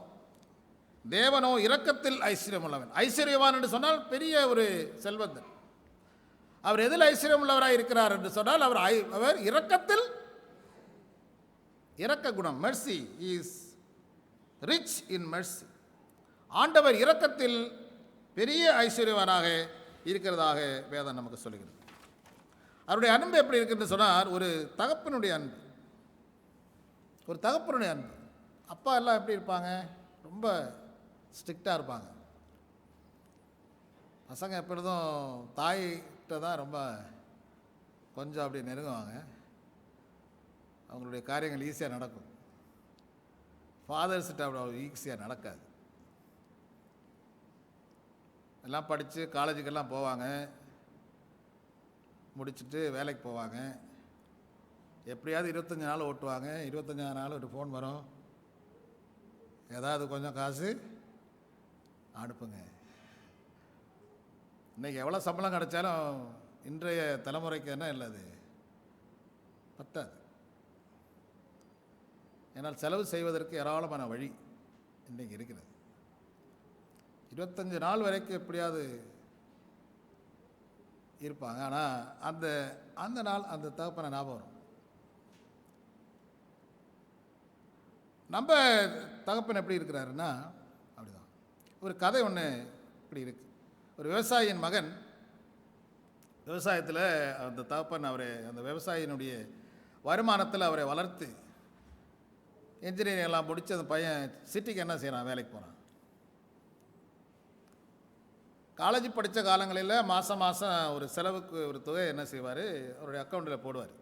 தேவனோ இரக்கத்தில் ஐஸ்வர்யம் உள்ளவன். ஐஸ்வர்யவான் என்று சொன்னால் பெரிய ஒரு செல்வந்தன். அவர் எதில் ஐஸ்வர்யம் உள்ளவராக இருக்கிறார் என்று சொன்னால் அவர் இரக்கத்தில், இரக்க குணம், Mercy, is rich in Mercy. ஆண்டவர் இரக்கத்தில் பெரிய ஐஸ்வர்யவானாக இருக்கிறதாக வேதம் நமக்கு சொல்லுகிறது. அவருடைய அன்பு எப்படி இருக்குன்னு சொன்னால் ஒரு தகப்பனுடைய அன்பு. அப்பா எல்லாம் எப்படி இருப்பாங்க? ரொம்ப ஸ்ட்ரிக்டாக இருப்பாங்க. பசங்க எப்பொழுதும் தாய்கிட்ட தான் ரொம்ப கொஞ்சம் அப்படி நெருங்குவாங்க. அவங்களுடைய காரியங்கள் ஈஸியாக நடக்கும். ஃபாதர்ஸ்கிட்ட அவ்வளோ ஈஸியாக நடக்காது. எல்லாம் படித்து காலேஜுக்கெல்லாம் போவாங்க, முடிச்சுட்டு வேலைக்கு போவாங்க. எப்படியாவது 25 நாள் ஓட்டுவாங்க. 25 நாள் ஒரு ஃபோன் வரும், ஏதாவது கொஞ்சம் காசு அனுப்புங்க. இன்றைக்கி எவ்வளோ சம்பளம் கிடைச்சாலும் இன்றைய தலைமுறைக்கு என்ன இல்லை, அது பத்தாது. ஏன்னால் செலவு செய்வதற்கு ஏராளமான வழி இன்றைக்கு இருக்கிறது. 25 நாள் வரைக்கும் எப்படியாவது இருப்பாங்க. ஆனால் அந்த நாள் அந்த தகப்பனை ஞாபகம் வரும். நம்ம தகப்பன் எப்படி இருக்கிறாருன்னா அப்படிதான். ஒரு கதை ஒன்று இப்படி இருக்கு. ஒரு விவசாயியின் மகன் விவசாயத்தில் அந்த தகப்பன் அந்த விவசாயினுடைய வருமானத்தில் அவரை வளர்த்து இன்ஜினியரிங் எல்லாம் முடித்து அந்த பையன் சிட்டிக்கு என்ன செய்கிறான், வேலைக்கு போகிறான். காலேஜ் படித்த காலங்களில் மாதம் ஒரு செலவுக்கு ஒரு தொகை என்ன செய்வார், அவருடைய அக்கௌண்ட்டில் போடுவார்.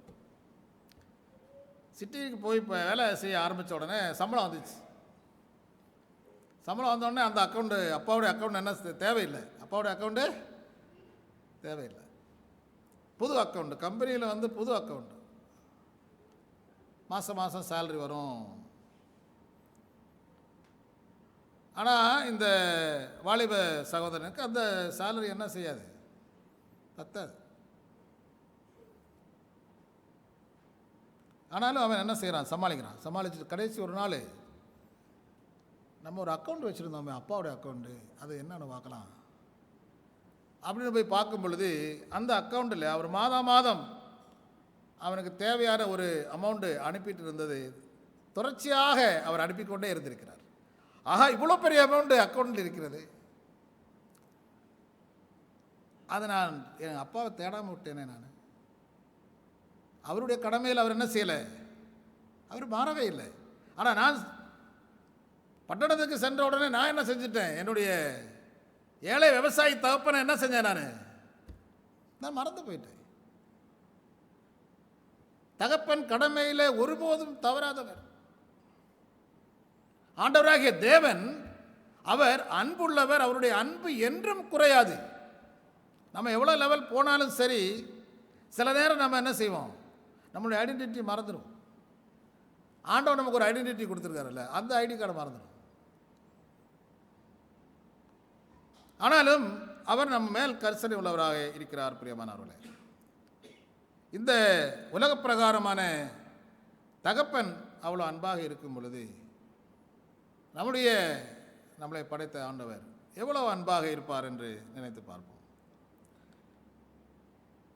சிட்டிக்கு போய் இப்போ வேலை செய்ய ஆரம்பித்த உடனே சம்பளம் வந்துச்சு. சம்பளம் வந்தோடனே அந்த அக்கௌண்ட்டு, அப்பாவுடைய அக்கௌண்ட் என்ன தேவையில்லை, அப்பாவுடைய அக்கௌண்ட்டு தேவையில்லை, புது அக்கௌண்ட்டு, கம்பெனியில் புது அக்கௌண்ட்டு, மாதம் சேலரி வரும். ஆனால் இந்த வாலிப சகோதரனுக்கு அந்த சேலரி என்ன செய்யாது, பத்தாது. ஆனாலும் அவன் என்ன செய்கிறான், சமாளிச்சுட்டு கடைசி ஒரு நாள், நம்ம ஒரு அக்கௌண்ட் வச்சுருந்தோமே அப்பாவுடைய அக்கௌண்ட்டு, அது என்னன்னு பார்க்கலாம் அப்படின்னு போய் பார்க்கும் பொழுது அந்த அக்கௌண்ட்டில் அவர் மாதம் அவனுக்கு தேவையான ஒரு அமௌண்ட்டு அனுப்பிட்டு இருந்தது. தொடர்ச்சியாக அவர் அனுப்பிக்கொண்டே இருந்திருக்கிறார். ஆஹா, இவ்வளோ பெரிய அமௌண்ட்டு அக்கௌண்ட்டில் இருக்கிறது. அதை நான் என் அப்பாவை தேடாமல் விட்டேனே. நான் அவருடைய கடமையில் அவர் என்ன செய்யலை, அவர் மாறவே இல்லை. ஆனால் நான் பட்டணத்துக்கு சென்ற உடனே நான் என்ன செஞ்சுட்டேன், என்னுடைய ஏழை விவசாயி தகப்பனை என்ன செஞ்சேன், நான் மறந்து போயிட்டேன். தகப்பன் கடமையில் ஒருபோதும் தவறாதவர். ஆண்டவராகிய தேவன் அவர் அன்புள்ளவர். அவருடைய அன்பு என்றும் குறையாது. நம்ம எவ்வளோ லெவல் போனாலும் சரி, சில நேரம் நம்ம என்ன செய்வோம், நம்மளுடைய ஐடென்டிட்டி மறந்துடும். ஆண்டவர் நமக்கு ஒரு ஐடென்டிட்டி கொடுத்துருக்காருல்ல, அந்த ஐடி கார்டை மறந்துடும். ஆனாலும் அவர் நம்ம மேல் கரிசனை உள்ளவராக இருக்கிறார். பிரியமானவர்களே, இந்த உலக பிரகாரமான தகப்பன் அவ்வளோ அன்பாக இருக்கும் பொழுது நம்மளை படைத்த ஆண்டவர் எவ்வளவு அன்பாக இருப்பார் என்று நினைத்து பார்ப்போம்.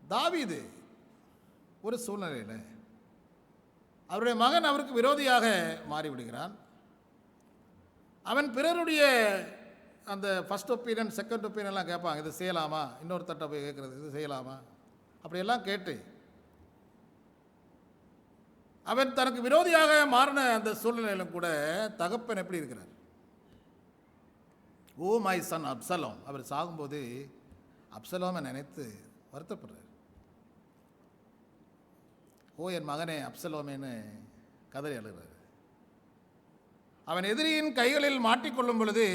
தாவீது ஒரு சூழ்நிலையில் அவருடைய மகன் அவருக்கு விரோதியாக மாறிவிடுகிறான். அவன் பிறருடைய அந்த ஃபஸ்ட் ஒப்பீனியன் செகண்ட் ஒப்பீனியன்லாம் கேட்பாங்க, இது செய்யலாமா, இன்னொரு தட்டை போய் கேட்குறது, இது செய்யலாமா, அப்படியெல்லாம் கேட்டு அவன் தனக்கு விரோதியாக மாறின அந்த சூழ்நிலையிலும் கூட தகப்பன் எப்படி இருக்கிறார், ஓ மை சன் அப்சலோம். அவர் சாகும்போது அப்சலோமை நினைத்து வருத்தப்படுறார். ஓ என் மகனே அப்சலோமேன்னு கதறி அழுகிறார். அவன் எதிரியின் கைகளில் மாட்டிக்கொள்ளும் பொழுது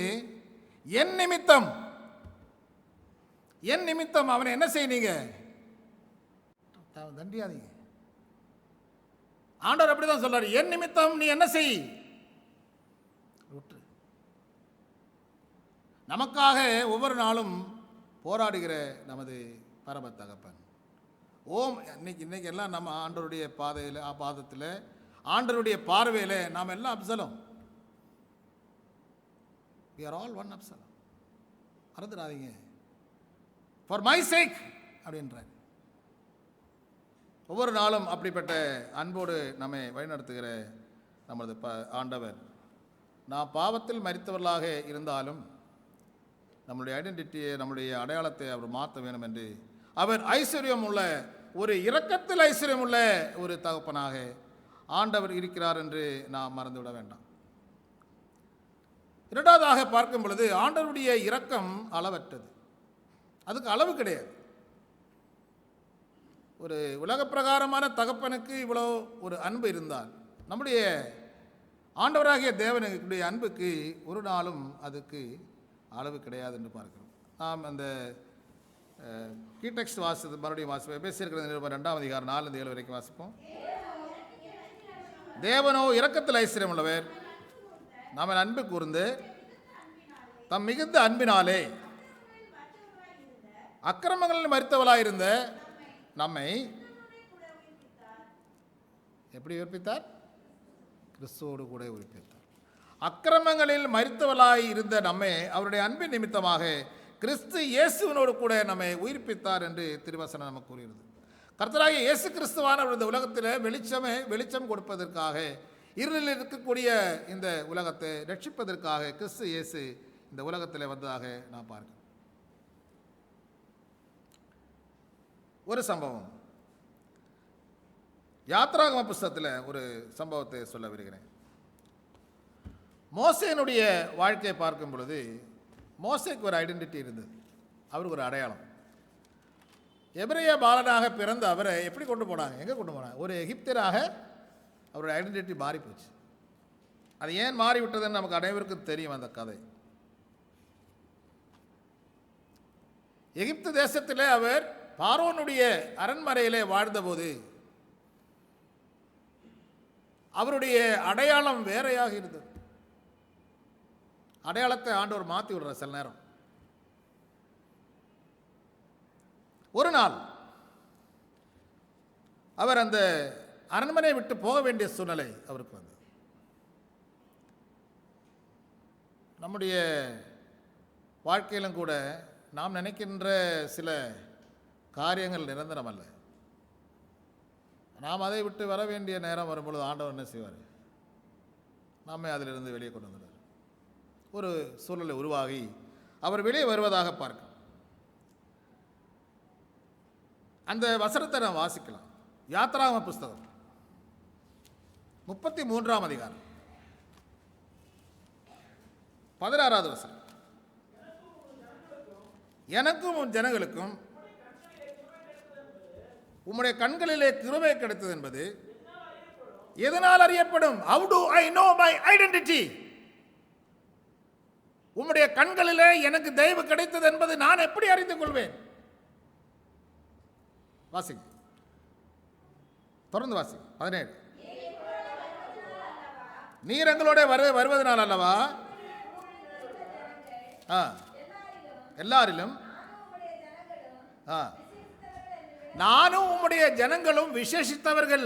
என் நிமித்தம் அவனை என்ன செய்யுங்க, தண்டியாதீங்க. ஆண்டவர் அப்படிதான் சொல்றாரு, என் நிமித்தம் நீ என்ன செய், விட்டு. நமக்காக ஒவ்வொரு நாளும் போராடுகிற நமது பரம தகப்பன். ஓம் இன்னைக்கு எல்லாம் நம்ம ஆண்டவருடைய பாதத்தில் ஆண்டவருடைய பார்வையில் நாம் எல்லாம் Absalom. we are all one Absalom. மறந்துடாதீங்க, ஃபார் மை சேக் அப்படின்றார். ஒவ்வொரு நாளும் அப்படிப்பட்ட அன்போடு நம்மை வழிநடத்துகிற நமது ஆண்டவர், நாம் பாவத்தில் மரித்தவர்களாக இருந்தாலும் நம்முடைய ஐடென்டிட்டியை, நம்முடைய அடையாளத்தை அவர் மாற்ற வேண்டும் என்று அவர் ஐஸ்வர்யம் உள்ள ஒரு இரக்கத்தில் ஐஸ்வர்யம் உள்ள ஒரு தகப்பனாக ஆண்டவர் இருக்கிறார் என்று நாம் மறந்துவிட வேண்டாம். இரண்டாவதாக பார்க்கும் பொழுது ஆண்டவருடைய இரக்கம் அளவற்றது, அதுக்கு அளவு கிடையாது. ஒரு உலக பிரகாரமான தகப்பனுக்கு இவ்வளோ ஒரு அன்பு இருந்தால் நம்முடைய ஆண்டவராகிய தேவனுடைய அன்புக்கு ஒரு நாளும் அதுக்கு அளவு கிடையாது என்று பார்க்கிறோம். நாம் அந்த கீடெக்ஸ்ட் மறுபடியும் வாசிப்போம். பேசியிருக்கிறது 2ஆம் அதிகாரம் 4-7 வரைக்கும் வாசிப்போம். தேவனோ இரக்கத்தில் ஐஸ்வர்யம் உள்ளவர், நாம் அன்பு கூர்ந்து தம் மிகுந்த அன்பினாலே அக்கிரமங்களில் மரித்தவளாயிருந்த நம்மை எப்படி உயிர்ப்பித்தார்? கிறிஸ்துவோடு கூட உயிர்ப்பித்தார். அக்கிரமங்களில் மரித்தவளாய் இருந்த நம்மை அவருடைய அன்பின் நிமித்தமாக கிறிஸ்து இயேசுவினோடு கூட நம்மை உயிர்ப்பித்தார் என்று திருவசனம் நமக்கு கூறுகிறது. கர்த்தராகிய இயேசு கிறிஸ்துவானவர் இந்த உலகத்தில் வெளிச்சம் கொடுப்பதற்காக, இருளில் இருக்கக்கூடிய இந்த உலகத்தை ரட்சிப்பதற்காக கிறிஸ்து இயேசு இந்த உலகத்தில் வந்ததாக நாம் பார்க்கிறோம். ஒரு சம்பவம், யாத்ராகம புஸ்தகத்தில் ஒரு சம்பவத்தை சொல்ல வருகிறேன். மோசேனுடைய வாழ்க்கையை பார்க்கும் பொழுது மோசேக்கு ஒரு ஐடென்டிட்டி இருந்தது, அவருக்கு ஒரு அடையாளம். எபிரேய பாலனாக பிறந்த அவரை எப்படி கொண்டு போனாங்க? எங்கே கொண்டு போனாங்க? ஒரு எகிப்தியராக அவருடைய ஐடென்டிட்டி மாறி போச்சு. அது ஏன் மாறிவிட்டதுன்னு நமக்கு அனைவருக்கும் தெரியும் அந்த கதை. எகிப்து தேசத்திலே அவர் பார்வோனுடைய அரண்மனையிலே வாழ்ந்தபோது அவருடைய அடையாளம் வேறையாக இருந்தது. அடையாளத்தை ஆண்டவர் மாற்றி விடுற சில நேரம். ஒரு நாள் அவர் அந்த அரண்மனையை விட்டு போக வேண்டிய சூழ்நிலை அவருக்கு வந்தது. நம்முடைய வாழ்க்கையிலும் கூட நாம் நினைக்கின்ற சில காரியங்கள் நிரந்தரம் அல்ல. நாம் அதை விட்டு வர வேண்டிய நேரம் வரும்பொழுது ஆண்டவர் என்ன செய்வார்? நாமே அதிலிருந்து வெளியே கொண்டு வந்துடுவார். ஒரு சூழ்நிலை உருவாகி அவர் வெளியே வருவதாக பார்க்க அந்த வசனத்தை நாம் வாசிக்கலாம். யாத்ராகம புஸ்தகம் 33ஆம் அதிகாரம் 16வது வசனம். எனக்கும் உன் ஜனங்களுக்கும் உம்முடைய கண்களிலே கிருபை கிடைத்தது என்பது எதனால் அறியப்படும்? How do I know my identity? உம்முடைய கண்களிலே எனக்கு தயவு கிடைத்தது என்பது நான் எப்படி அறிந்து கொள்வேன்? வாசிங்க, தொடர்ந்து வாசிங்க. 17. நீர் எங்களோட வருவதனால் அல்லவா எல்லாரிலும் நானும் உம்முடைய ஜனங்களும் விசேஷித்தவர்கள்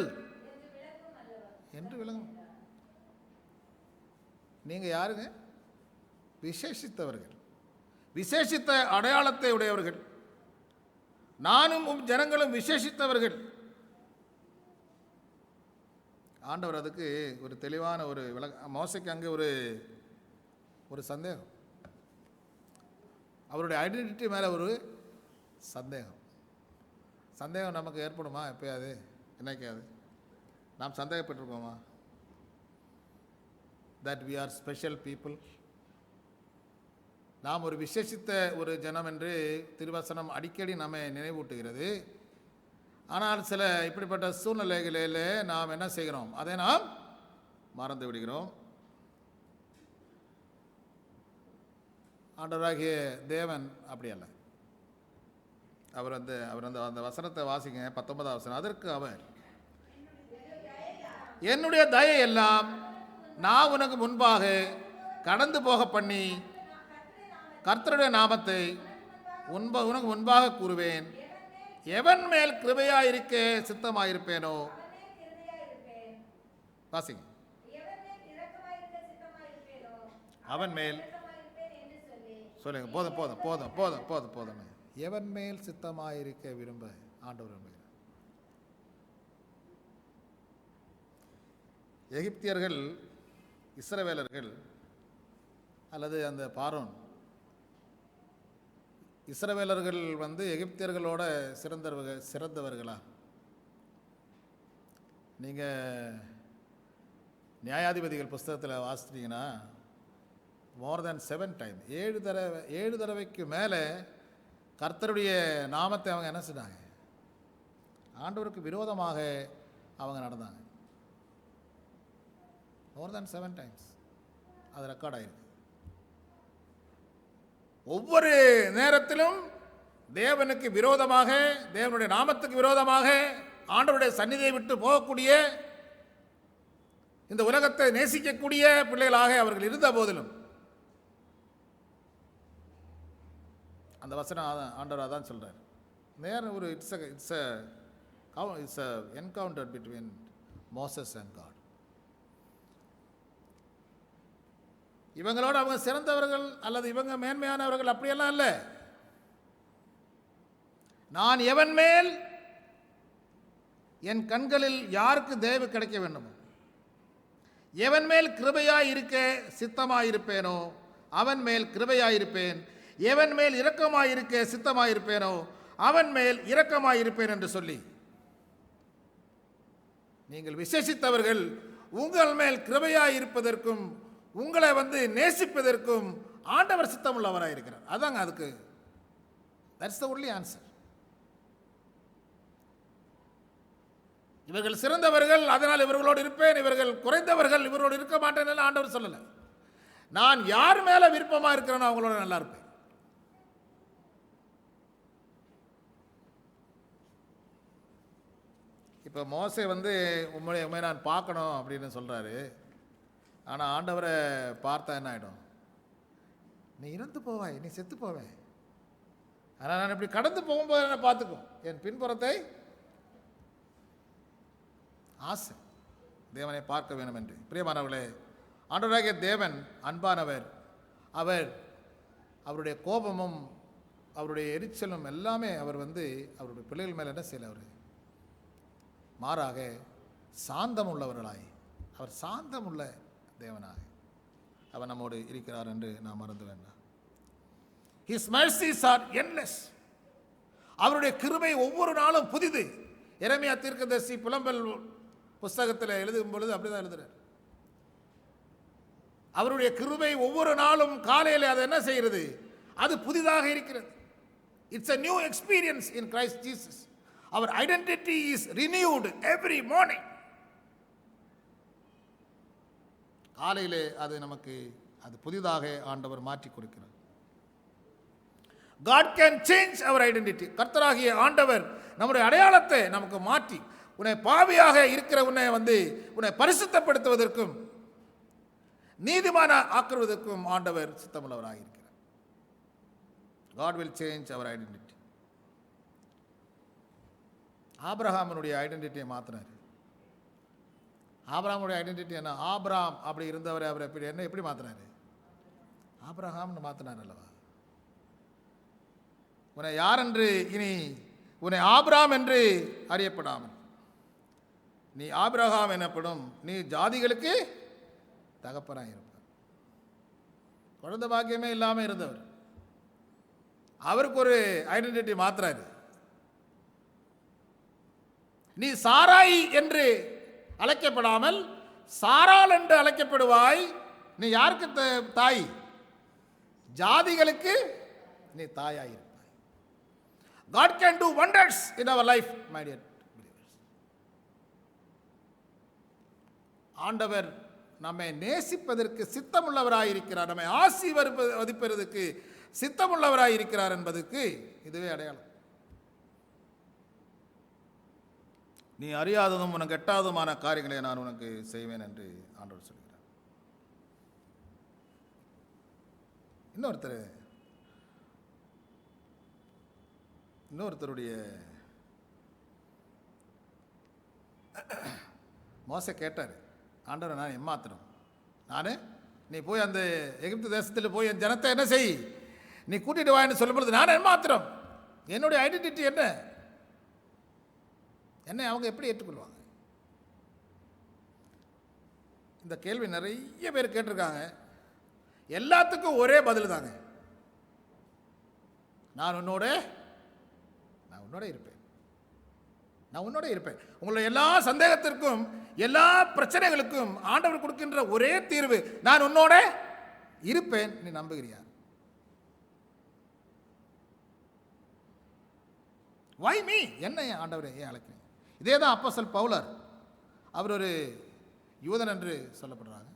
என்று விளங்கும். நீங்க யாருங்க? விசேஷித்தவர்கள், விசேஷித்த அடையாளத்தை உடையவர்கள். நானும் உம் ஜனங்களும் விசேஷித்தவர்கள். ஆண்டவர் அதுக்கு ஒரு தெளிவான ஒரு மோசைக்கு அங்கே ஒரு சந்தேகம், அவருடைய ஐடென்டிட்டி மேலே ஒரு சந்தேகம் நமக்கு ஏற்படுமா? எப்பயாவது, என்னைக்காவது நாம் சந்தேகப்பட்டிருக்கோமா? That we are special people, நாம் ஒரு விசேஷித்த ஒரு ஜனம் என்று திருவசனம் அடிக்கடி நம்மை நினைவூட்டுகிறது. ஆனால் சில இப்படிப்பட்ட சூழ்நிலைகளில் நாம் என்ன செய்கிறோம்? அதை நாம் மறந்து விடுகிறோம். ஆண்டவராகிய தேவன் அப்படி அல்ல. அவர் அந்த வசனத்தை வாசிங்க, 19வது வசனம். அதற்கு அவர், என்னுடைய தயை எல்லாம் நான் உனக்கு முன்பாக கடந்து போக பண்ணி கர்த்தருடைய நாமத்தை உனக்கு முன்பாக கூறுவேன். எவன் மேல் கிருபையாயிருக்க சித்தமாயிருப்பேனோ. வாசிங்க. அவன் மேல் சொல்லுங்க. போதும் போதும் போதும் போதும் போதும் போதும். எவன் மேல் சித்தமாயிருக்க விரும்ப ஆண்டவர் விரும்புகிறார். எகிப்தியர்கள், இஸ்ரவேலர்கள் அல்லது அந்த பார்வோன், இஸ்ரவேலர்கள் எகிப்தியர்களோட சிறந்தவர்களா? நீங்கள் நியாயாதிபதிகள் புஸ்தகத்தில் வாசித்தீங்கன்னா மோர் தேன் 7 டைம், 7 தடவைக்கு மேலே கர்த்தருடைய நாமத்தை அவங்க என்ன செஞ்சாங்க? ஆண்டவருக்கு விரோதமாக அவங்க நடந்தாங்க. மோர் தேன் 7 டைம்ஸ் அது ரெக்கார்ட் ஆகிருக்கு. ஒவ்வொரு நேரத்திலும் தேவனுக்கு விரோதமாக, தேவனுடைய நாமத்துக்கு விரோதமாக, ஆண்டவருடைய சந்நிதியை விட்டு போகக்கூடிய, இந்த உலகத்தை நேசிக்கக்கூடிய பிள்ளைகளாக அவர்கள் இருந்த போதிலும் அந்த வசனம் ஆண்டவர் அதான் சொல்றார். நேர ஒரு it's a encounter between Moses and God. இவங்களோட அவங்க சிறந்தவர்கள் அல்லது இவங்க மேன்மையானவர்கள் அப்படியெல்லாம் இல்லை. நான் எவன் மேல் என் கண்களில் யாருக்கு தயவு கிடைக்க வேண்டுமோ, எவன் மேல் கிருபையாய் இருக்க சித்தமாயிருப்பேனோ அவன் மேல் கிருபையாயிருப்பேன், எவன் மேல் இரக்கமாயிருக்க சித்தமாயிருப்பேனோ அவன் மேல் இரக்கமாயிருப்பேன் என்று சொல்லி, நீங்கள் விசேஷித்தவர்கள் உங்கள் மேல் கிருபையாயிருப்பதற்கும் உங்களை நேசிப்பதற்கும் ஆண்டவர் சித்தமுள்ளவராக இருக்கிறார். அதாங்க அதுக்கு தட்ஸ் த ஒன்லி ஆன்சர். இவர்கள் சிறந்தவர்கள் அதனால் இவர்களோடு இருப்பேன், இவர்கள் குறைந்தவர்கள் இவர்களோடு இருக்க மாட்டேன்னு ஆண்டவர் சொல்லலை. நான் யார் மேல விருப்பமா இருக்கிறேனோ அவங்களோட நல்லா இருப்பேன். இப்போ மோசே உண்மை நான் பார்க்கணும் அப்படின்னு சொல்றாரு. ஆனால் ஆண்டவரை பார்த்தா என்ன ஆகிடும்? நீ இறந்து போவாய், நீ செத்து போவேன். ஆனால் நான் இப்படி கடந்து போகும்போது என்ன பார்த்துக்கும், என் பின்புறத்தை ஆசை தேவனை பார்க்க வேண்டும் என்று. பிரியமானவர்களே, ஆண்டவராகிய தேவன் அன்பானவர். அவருடைய கோபமும் அவருடைய எரிச்சலும் எல்லாமே அவருடைய பிள்ளைகள் மேலே என்ன செய்யல, அவர் மாறாக சாந்தம் உள்ளவர்களாய், அவர் சாந்தம் உள்ள தேவனாக அவர் நம்மோடு இருக்கிறார் என்று நாம் மறந்து வேண்டாம். His mercies are endless. அவருடைய கிருபை ஒவ்வொரு நாளும் புதிது. எரேமியா தீர்க்கதரிசி புலம்பல் புஸ்தகத்தில் எழுதும் பொழுது அப்படிதான் எழுதுறார். அவருடைய கிருபை ஒவ்வொரு நாளும் காலையில் அது என்ன செய்கிறது, அது புதிதாக இருக்கிறது. It's a new experience in Christ Jesus. Our identity is renewed every morning. காலையிலே அது நமக்கு அது புதிதாக ஆண்டவர் மாற்றி கொடுக்கிறார். God can change our identity. கர்த்தராகிய ஆண்டவர் நம்முடைய அடையாளத்தை நமக்கு மாற்றி உன்னை பாவியாக இருக்கிற உன்னை பரிசுத்தப்படுத்துவதற்கும் நீதிமான ஆக்குவதற்கும் ஆண்டவர் சித்தமுள்ளவராக இருக்கிறார். God will change our identity. ஆபிரகாமினுடைய ஐடென்டிட்டியை மாற்றினார். ஆபிரகாமுடைய ஐடென்டிட்டி என்ன? ஆபிராம் அப்படி இருந்தவரை அவர் எப்படி மாற்றினார்? ஆபிரகாம்னு மாற்றினார் அல்லவா? உன்னை யார் என்று இனி உன்னை ஆபிராம் என்று அறியப்படாமல் நீ ஆபிரகாம் எனப்படும், நீ ஜாதிகளுக்கு தகப்பனாக இருப்பார். குழந்தை பாக்கியமே இல்லாமல் இருந்தவர், அவருக்கு ஒரு ஐடென்டிட்டி மாத்துறாரு. நீ சாராய் என்று அழைக்கப்படாமல் சாராள் என்று அழைக்கப்படுவாய். நீ யாருக்கு தாய்? ஜாதிகளுக்கு நீ தாயாயிருப்பாய். God can do wonders in our life, my dear believers. ஆண்டவர் நம்மை நேசிப்பதற்கு சித்தமுள்ளவராயிருக்கிறார், நம்மை ஆசீர்வதிப்பதற்கு சித்தமுள்ளவராயிருக்கிறார் என்பதற்கு இதுவே அடையாளம். நீ அறியாததும் உனக்கு எட்டாததுமான காரியங்களை நான் உனக்கு செய்வேன் என்று ஆண்டவர் சொல்கிறார். இன்னொருத்தருடைய மோசே கேட்டார், ஆண்டவர் நான் ஏமாத்திரம் நீ போய் அந்த எகிப்து தேசத்தில் போய் என் ஜனத்தை என்ன செய், நீ கூட்டிட்டு வான்னு சொல்லும் பொழுது நான் ஏமாத்திரம், என்னுடைய ஐடென்டிட்டி என்னை அவங்க எப்படி ஏற்றுக்கொள்வாங்க? இந்த கேள்வி நிறைய பேர் கேட்டிருக்காங்க. எல்லாத்துக்கும் ஒரே பதில் தாங்க, நான் உன்னோட இருப்பேன், நான் உன்னோட இருப்பேன். உங்களுடைய எல்லா சந்தேகத்திற்கும் எல்லா பிரச்சனைகளுக்கும் ஆண்டவர் கொடுக்கின்ற ஒரே தீர்வு, நான் உன்னோட இருப்பேன். நீ நம்புகிறியா? Why me? என்ன ஆண்டவரே ஏன் அழைக்கிறேன்? இதே தான் அப்போஸ்தலர் பவுலர். அவர் ஒரு யூதன் என்று சொல்லப்படுறாங்க.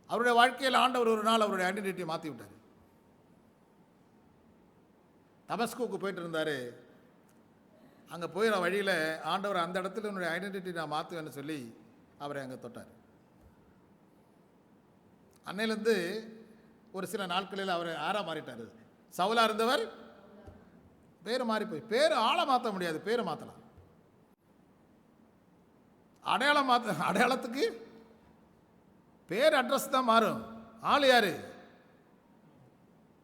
அவருடைய வாழ்க்கையில் ஆண்டவர் ஒரு நாள் அவருடைய ஐடென்டிட்டியை மாற்றி விட்டார். தமஸ்குக்கு போயிட்டு இருந்தார். அங்கே போயிற வழியில் ஆண்டவர் அந்த இடத்துல என்னுடைய ஐடென்டிட்டி நான் மாற்றுவேன்னு சொல்லி அவரை அங்கே தொட்டார். அன்னையிலேருந்து ஒரு சில நாட்களில் அவர் ஆறாக மாறிட்டார். சவுலாக இருந்தவர் பேர் மாறி போய், பேர் ஆளை மாற்ற முடியாது, பேரை மாற்றலாம். அடையாளத்துக்கு பேர் அட்ரஸ் தான் மாறும். ஆள் யாரு?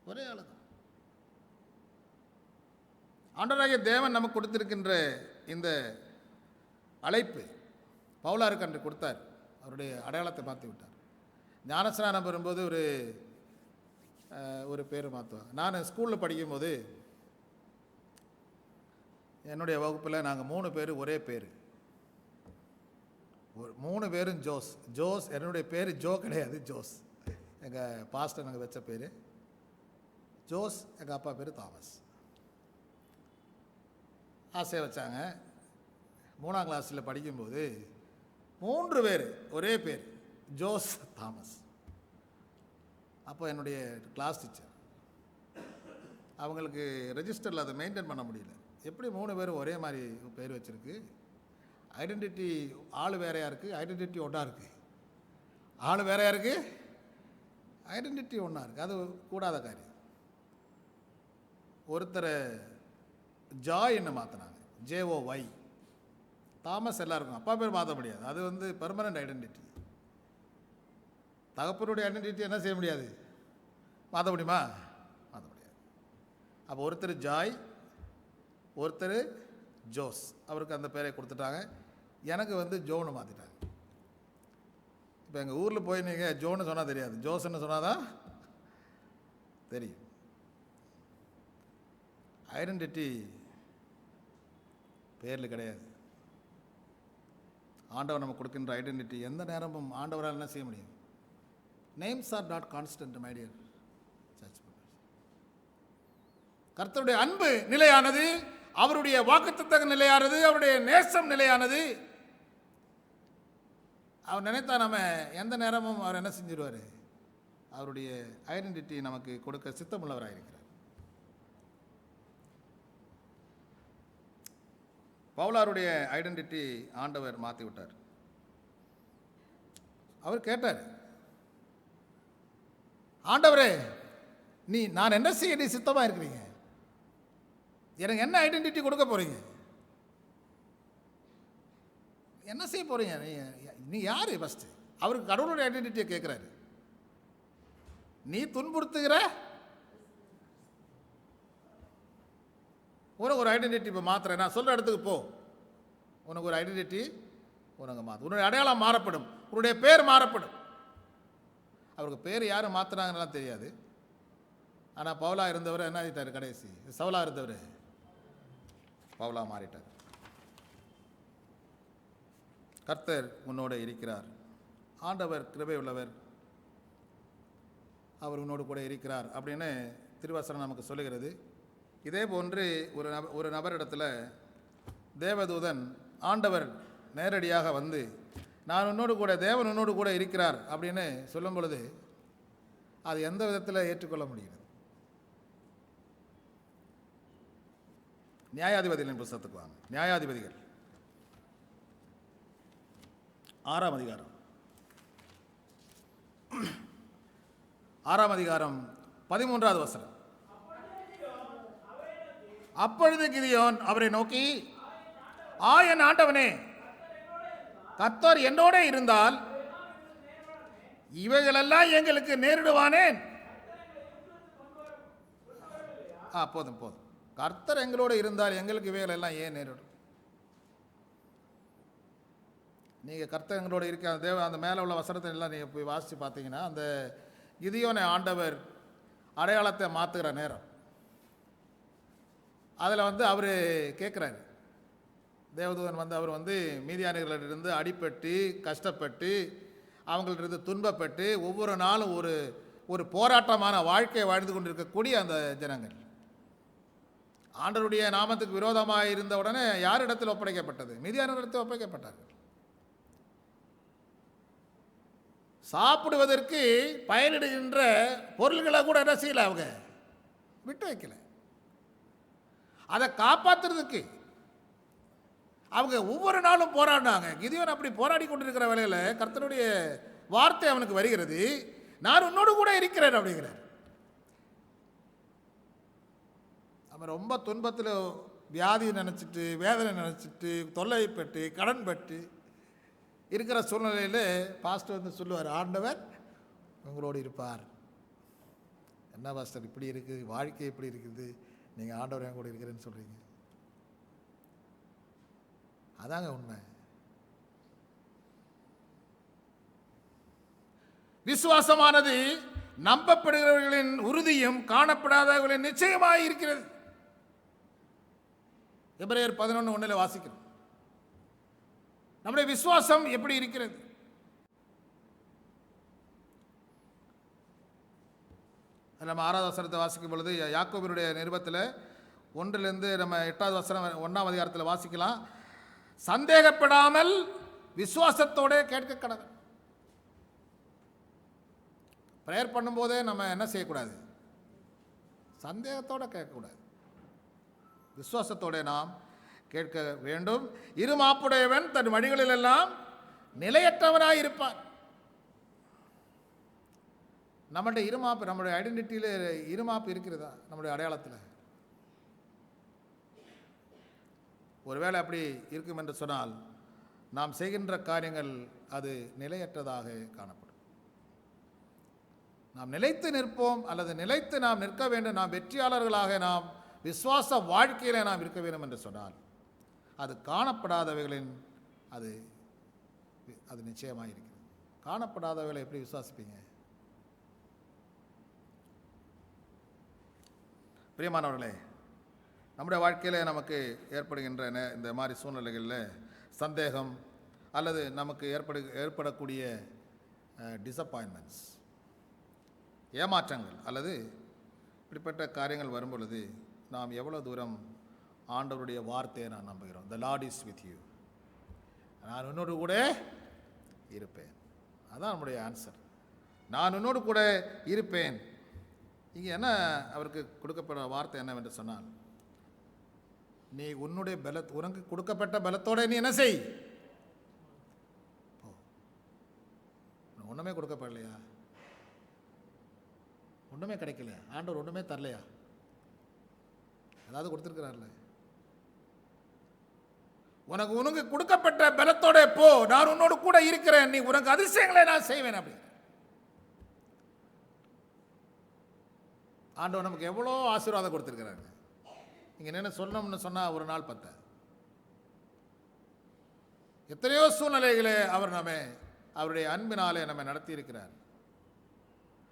ஒரே ஆளு தான். ஆண்டவராகிய தேவன் நமக்கு கொடுத்திருக்கின்ற இந்த அழைப்பு பவுலாருக்கு அன்று கொடுத்தார். அவருடைய அடையாளத்தை மாற்றி விட்டார். ஞானஸ்நானம் பெறும்போது ஒரு பேர் மாற்றுவாங்க. நான் ஸ்கூலில் படிக்கும்போது என்னுடைய வகுப்பில் நாங்கள் 3 பேர் ஒரே பேர், 3 பேரும் ஜோஸ். ஜோஸ், என்னுடைய பேர் ஜோ கிடையாது, ஜோஸ். எங்கள் பாஸ்டர் நாங்கள் வச்ச பேர் ஜோஸ். எங்கள் அப்பா பேர் தாமஸ். ஆசையை வச்சாங்க. 3ஆம் கிளாஸில் படிக்கும்போது 3 பேர் ஒரே பேர், ஜோஸ் தாமஸ். அப்போ என்னுடைய கிளாஸ் டீச்சர் அவங்களுக்கு ரெஜிஸ்டரில் அதை மெயின்டைன் பண்ண முடியல. எப்படி 3 பேரும் ஒரே மாதிரி பேர் வச்சுருக்கு? ஐடென்டிட்டி ஆள் வேறையாக இருக்குது, ஐடென்டிட்டி ஒன்றா இருக்குது. ஆள் வேறையாக இருக்குது, ஐடென்டிட்டி ஒன்றா இருக்குது. அது கூடாத காரியம். ஒருத்தரை ஜாய்ன்னு மாற்றினாங்க, JOY. தாமஸ் எல்லாருக்கும். அப்பா பேர் மாற்ற முடியாது, அது பெர்மனண்ட் ஐடென்டிட்டி. தகப்பனுடைய ஐடென்டிட்டி என்ன செய்ய முடியாது? மாற்ற முடியுமா? மாற்ற முடியாது. அப்போ ஒருத்தர் ஜாய், ஒருத்தர் ஜோஸ். அவருக்கு அந்த பேரை கொடுத்துட்டாங்க. எனக்கு ஜோன்னு மாற்றிட்டாங்க. இப்போ எங்கள் ஊரில் போய் நீங்கள் ஜோன்னு சொன்னால் தெரியாது, ஜோஸ்ன்னு சொன்னால் தான் தெரியும். ஐடென்டிட்டி பேரில் கிடையாது. ஆண்டவர் நமக்கு கொடுக்கின்ற ஐடென்டிட்டி எந்த நேரமும் ஆண்டவரால் என்ன செய்ய முடியும்? Names are not constant my dear church members. கர்த்தருடைய அன்பு நிலையானது, அவருடைய வாக்குத்தத்தம் நிலையானது, அவருடைய நேசம் நிலையானது. அவர் நினைத்தா நம்ம எந்த நேரமும் அவர் என்ன செஞ்சிருவார்? அவருடைய ஐடென்டிட்டி நமக்கு கொடுக்க சித்தமுள்ளவராக இருக்கிறார். பவுலாருடைய ஐடென்டிட்டி ஆண்டவர் மாற்றி விட்டார். அவர் கேட்டார், ஆண்டவரே நான் என்ன செய்ய நீ சித்தமாக இருக்கிறீங்க? எனக்கு என்ன ஐடென்டிட்டி கொடுக்க போறீங்க? என்ன செய்ய போறீங்க? நீ யாரு? ஃபர்ஸ்ட் அவருக்கு கடவுளுடைய ஐடென்டிட்டியை கேட்கிறாரு. நீ துன்புறுத்துகிற உனக்கு ஒரு ஐடென்டிட்டி இப்போ மாத்திர, நான் சொல்ற இடத்துக்கு போ, உனக்கு ஒரு ஐடென்டிட்டி உனக்கு மாற்று, உன்னுடைய அடையாளம் மாறப்படும், உன்னுடைய பேர் மாறப்படும். அவருக்கு பேர் யாரும் மாற்றினாங்கலாம் தெரியாது. ஆனால் பவுலா இருந்தவர் என்ன ஆகிட்டார்? கடைசி சவுலா இருந்தவர் பவுலா மாறிட்டார். கர்த்தர் உன்னோடு இருக்கிறார். ஆண்டவர் கிருபை உள்ளவர், அவர் உன்னோடு கூட இருக்கிறார் அப்படின்னு திருவசனம் நமக்கு சொல்லுகிறது. இதே போன்று ஒரு நபரிடத்தில் தேவதூதன் ஆண்டவர் நேரடியாக வந்து நான் உன்னோடு கூட, தேவன் உன்னோடு கூட இருக்கிறார் அப்படின்னு சொல்லும் பொழுது அது எந்த விதத்தில் ஏற்றுக்கொள்ள முடிகிறது? நியாயாதிபதிகளின் புத்தகத்துக்கு வாங்க. நியாயாதிபதிகள் 6ஆம் அதிகாரம் 13வது வசனம். அப்பொழுது கிதியோன் அவரை நோக்கி, என் ஆண்டவனே, கர்த்தர் என்னோட இருந்தால் இவைகளெல்லாம் எங்களுக்கு நேரிடுவானேன்? போதும் போதும், கர்த்தர் எங்களோடு இருந்தால் எங்களுக்கு இவைகள் எல்லாம் ஏன் நேரிடும்? நீங்கள் கர்த்தர் எங்களோடு இருக்க அந்த மேலே உள்ள வசனத்தை எல்லாம் நீங்கள் போய் வாசித்து பார்த்தீங்கன்னா, அந்த கிதியோனை ஆண்டவர் அடையாளத்தை மாற்றுகிற நேரம் அதில் அவர் கேட்குறாரு, தேவதூதன் அவர் மீதியானிகளிலிருந்து அடிபட்டு கஷ்டப்பட்டு அவங்களிருந்து துன்பப்பட்டு ஒவ்வொரு நாளும் ஒரு போராட்டமான வாழ்க்கையை வாழ்ந்து கொண்டிருக்கக்கூடிய அந்த ஜனங்கள் ஆண்டவருடைய நாமத்துக்கு விரோதமாக இருந்த உடனே யாரிடத்தில் ஒப்படைக்கப்பட்டது? மீதியானிடத்தில் ஒப்படைக்கப்பட்டார்கள். சாப்பிடுவதற்கு பயனிடுகின்ற பொருள்களை கூட என்ன செய்யல, அவங்க விட்டு வைக்கல. அதை காப்பாற்றுறதுக்கு அவங்க ஒவ்வொரு நாளும் போராடினாங்க. கிதியோன் அப்படி போராடி கொண்டிருக்கிற வேளையில் கர்த்தருடைய வார்த்தை அவனுக்கு வருகிறது, நான் உன்னோடு கூட இருக்கிறேன் அப்படிங்கிறார். நம்ம ரொம்ப துன்பத்தில் வியாதி நினச்சிட்டு, வேதனை நினச்சிட்டு, தொல்லைப்பட்டு, கடன் பட்டு இருக்கிற சூழ்நிலையில் பாஸ்டர் வந்து சொல்லுவார், ஆண்டவர் உங்களோடு இருப்பார். என்ன பாஸ்டர் இப்படி இருக்குது, வாழ்க்கை இப்படி இருக்குது, நீங்கள் ஆண்டவர் என் கூட இருக்கிறேன்னு சொல்கிறீங்க? அதாங்க உண்மை. விசுவாசமானது நம்பப்படுகிறவர்களின் உறுதியும் காணப்படாதவர்களின் நிச்சயமாய் இருக்கிறது. எபிரேயர் 11:1 வாசிக்கிறோம். நம்முடைய விசுவாசம் எப்படி இருக்கிறது? நம்ம 6வது வசனத்தை வாசிக்கும் பொழுது யாக்கோபினுடைய நிருபத்தில் 1 நம்ம 8வது வசனம் 1ஆம் அதிகாரத்தில் வாசிக்கலாம். சந்தேகப்படாமல் விசுவாசத்தோட கேட்க கடவுள். ப்ரேயர் பண்ணும்போதே நம்ம என்ன செய்யக்கூடாது? சந்தேகத்தோடு கேட்கக்கூடாது, விசுவாசத்தோட நாம் கேட்க வேண்டும். இருமாப்புடையவன் தன் வழிகளிலெல்லாம் நிலையற்றவனாய் இருப்பான். நம்மளுடைய இருமாப்பு, நம்முடைய ஐடென்டிட்டியில் இருமாப்பு இருக்கிறதா? நம்முடைய அடையாளத்தில் ஒருவேளை அப்படி இருக்கும் என்று சொன்னால் நாம் செய்கின்ற காரியங்கள் அது நிலையற்றதாக காணப்படும். நாம் நிலைத்து நிற்போம் அல்லது நிலைத்து நாம் நிற்க வேண்டும், நாம் வெற்றியாளர்களாக நாம் விசுவாச வாழ்க்கையில நாம் இருக்க வேண்டும் என்று சொன்னால் அது காணப்படாதவைகளின் அது அது நிச்சயமாக இருக்கிறது. காணப்படாதவைகளை எப்படி விசுவாசிப்பீங்க? பிரியமானவர்களே, நம்முடைய வாழ்க்கையில் நமக்கு ஏற்படுகின்ற இந்த மாதிரி சூழ்நிலைகளில் சந்தேகம் அல்லது நமக்கு ஏற்படக்கூடிய டிசப்பாயின்மெண்ட்ஸ், ஏமாற்றங்கள் அல்லது இப்படிப்பட்ட காரியங்கள் வரும் பொழுது நாம் எவ்வளோ தூரம் ஆண்டவருடைய வார்த்தையை நான் நம்புகிறோம். த லார்ட் இஸ் வித் யூ, நான் உன்னோடு கூட இருப்பேன். அதான் நம்முடைய ஆன்சர். நான் உன்னோடு கூட இருப்பேன். இங்கே என்ன அவருக்கு கொடுக்கப்படுற வார்த்தை என்னவென்று சொன்னால், நீ உன்னுடைய உனக்கு கொடுக்கப்பட்ட பலத்தோட நீ என்ன செய். ஒன்றுமே கொடுக்கப்படலையா? ஒன்றுமே கிடைக்கல, ஆண்டவர் ஒன்றுமே தரலையா? ஏதாவது கொடுத்துருக்கிறார்ல? உனக்கு கொடுக்கப்பட்ட பலத்தோட போ, நான் உன்னோடு கூட இருக்கிறேன், நீ உனக்கு அதிசயங்களை நான் செய்வேன். அப்படி ஆண்டவர் நமக்கு எவ்வளோ ஆசீர்வாதம் கொடுத்துருக்கிறாங்க. இங்கே என்ன சொல்லணும்னு சொன்னால் ஒரு நாள் 10 எத்தனையோ சூழ்நிலைகளை அவர் அவருடைய அன்பினாலே நம்ம நடத்தி இருக்கிறார்.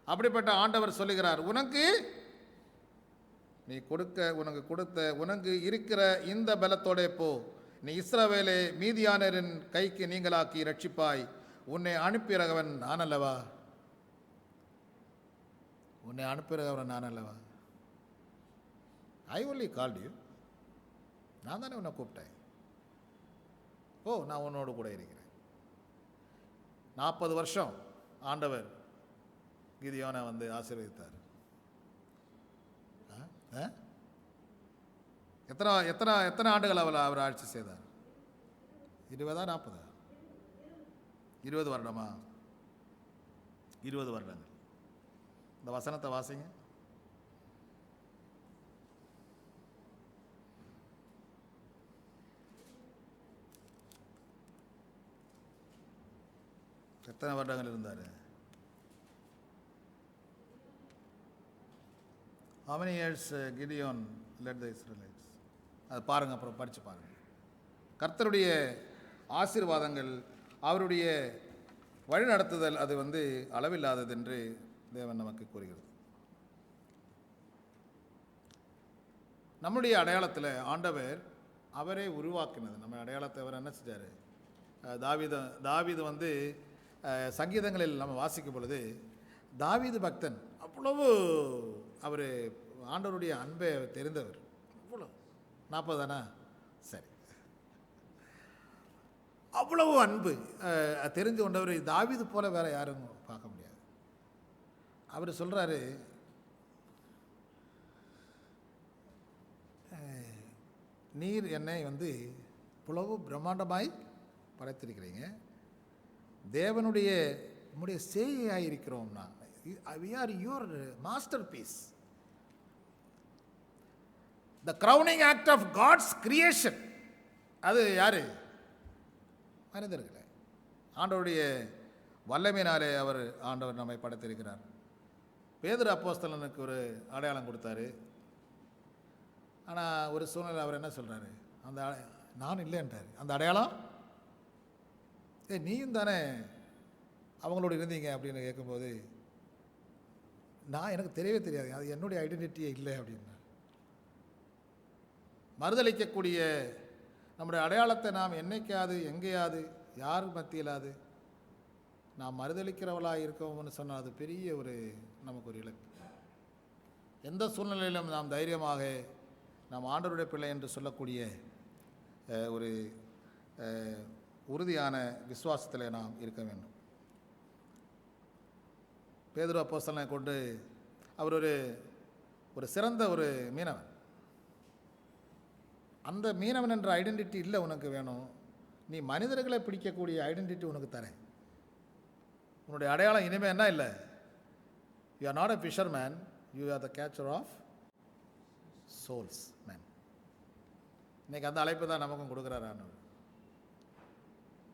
அப்படிப்பட்ட ஆண்டவர் சொல்லுகிறார், உனக்கு இருக்கிற இந்த பலத்தோட போ, நீ இஸ்ரவேலை மீதியானரின் கைக்கு நீங்களாக்கி ரட்சிப்பாய், உன்னை அனுப்பிறகவன் நான் அல்லவா? உன்னை அனுப்பிறகவன் நான் அல்லவா? ஐ ஒன்லி கால்ட் யூ, நான் தானே உன்னை கூப்பிட்டேன். நான் உன்னோடு கூட இருக்கிறேன். 40 வருஷம் ஆண்டவர் கிதியோனை ஆசீர்வதித்தார். எத்தனை ஆண்டுகள் அவர் ஆட்சி செய்தார்? 20 40 20 வருடமா? 20 வருடங்கள். இந்த வசனத்தை வாசிங்க. எத்தனை வருடங்கள் இருந்தார்? How many years Gideon led the Israelites? அது பாருங்கள், அப்புறம் படித்து பாருங்கள். கர்த்தருடைய ஆசீர்வாதங்கள், அவருடைய வழிநடத்துதல் அது அளவில்லாதது என்று தேவன் நமக்கு கூறுகிறது. நம்முடைய அடையாளத்தில் ஆண்டவர் அவரே உருவாக்கினது. நம்ம அடையாளத்தை அவர் என்ன செஞ்சார்? தாவீது சங்கீதங்களில் நம்ம வாசிக்கும் பொழுது தாவீது பக்தன், அவ்வளவு அவர் ஆண்டவருடைய அன்பை தெரிந்தவர். அவ்வளோ 40 தானே? சரி, அவ்வளவு அன்பு தெரிந்து கொண்டவர். தாவீது போல வேற யாரும் பார்க்க முடியாது. அவர் சொல்கிறாரு, நீர் என்னை இவ்வளவு பிரம்மாண்டமாய் படைத்திருக்கிறீங்க, தேவனுடைய நம்முடைய செய்கையாக இருக்கிறோம், we are your masterpiece. The crowning act of God's creation. அது யார்? மனிதர்களே. ஆண்டவருடைய வல்லமையினாலே ஆண்டவர் நம்மை படைத்திருக்கிறார். பேதுரு அப்போஸ்தலனுக்கு ஒரு அடையாளம் கொடுத்தாரு. ஆனால் ஒரு சூழ்நிலை அவர் என்ன சொல்கிறாரு? அந்த நான் இல்லைன்றார். அந்த அடையாளம் நீயும் தானே அவங்களோட இருந்தீங்க அப்படின்னு கேட்கும்போது, நான் எனக்கு தெரியவே தெரியாது, அது என்னுடைய ஐடென்டிட்டியே இல்லை அப்படின்னா. மறுதளிக்கக்கூடிய நம்முடைய அடையாளத்தை நாம் என்னைக்காவது எங்கேயாவது யார் மத்தியிலாது நாம் மறுதளிக்கிறவளாக இருக்கோம்னு சொன்னால் அது பெரிய நமக்கு ஒரு இழப்பு. எந்த சூழ்நிலையிலும் நாம் தைரியமாக நாம் ஆண்டவருடைய பிள்ளை என்று சொல்லக்கூடிய ஒரு உறுதியான விசுவாசத்தில் நாம் இருக்க வேண்டும். பேதுரு அப்போஸ்தலனை கொண்டு அவர் ஒரு சிறந்த ஒரு மீனவன். அந்த மீனவன் என்ற ஐடென்டிட்டி இல்லை உனக்கு வேணும், நீ மனிதர்களை பிடிக்கக்கூடிய ஐடென்டிட்டி உனக்கு தரேன். உன்னுடைய அடையாளம் இனிமேல் என்ன இல்லை? You are not a fisherman, you are the catcher of souls man. இன்றைக்கி அந்த அழைப்பு தான் நமக்கும் கொடுக்குறாரு ஆண்டவர்.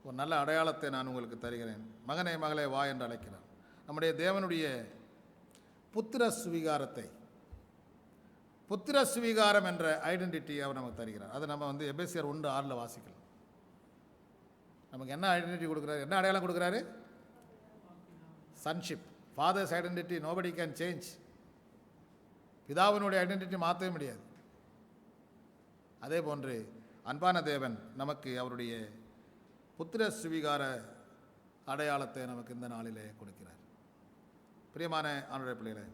ஒரு நல்ல அடையாளத்தை நான் உங்களுக்கு தருகிறேன், மகனே மகளே வா என்று அழைக்கிறார். நம்முடைய தேவனுடைய புத்திர சுவீகாரத்தை, புத்திர சுவீகாரம் என்ற ஐடென்டிட்டி அவர் நமக்கு தருகிறார். அதை நம்ம எபேசியர் 1:6 வாசிக்கலாம். நமக்கு என்ன ஐடென்டிட்டி கொடுக்குறாரு? என்ன அடையாளம் கொடுக்குறாரு? Sonship. Father's identity nobody can change. பிதாவினுடைய ஐடென்டிட்டி மாற்றவே முடியாது. அதே போன்று அன்பான தேவன் நமக்கு அவருடைய புத்திர சுவீகார அடையாளத்தை நமக்கு இந்த நாளிலே கொடுக்கிறார். பிரியமான ஆண்டவருடைய பிள்ளைகளே,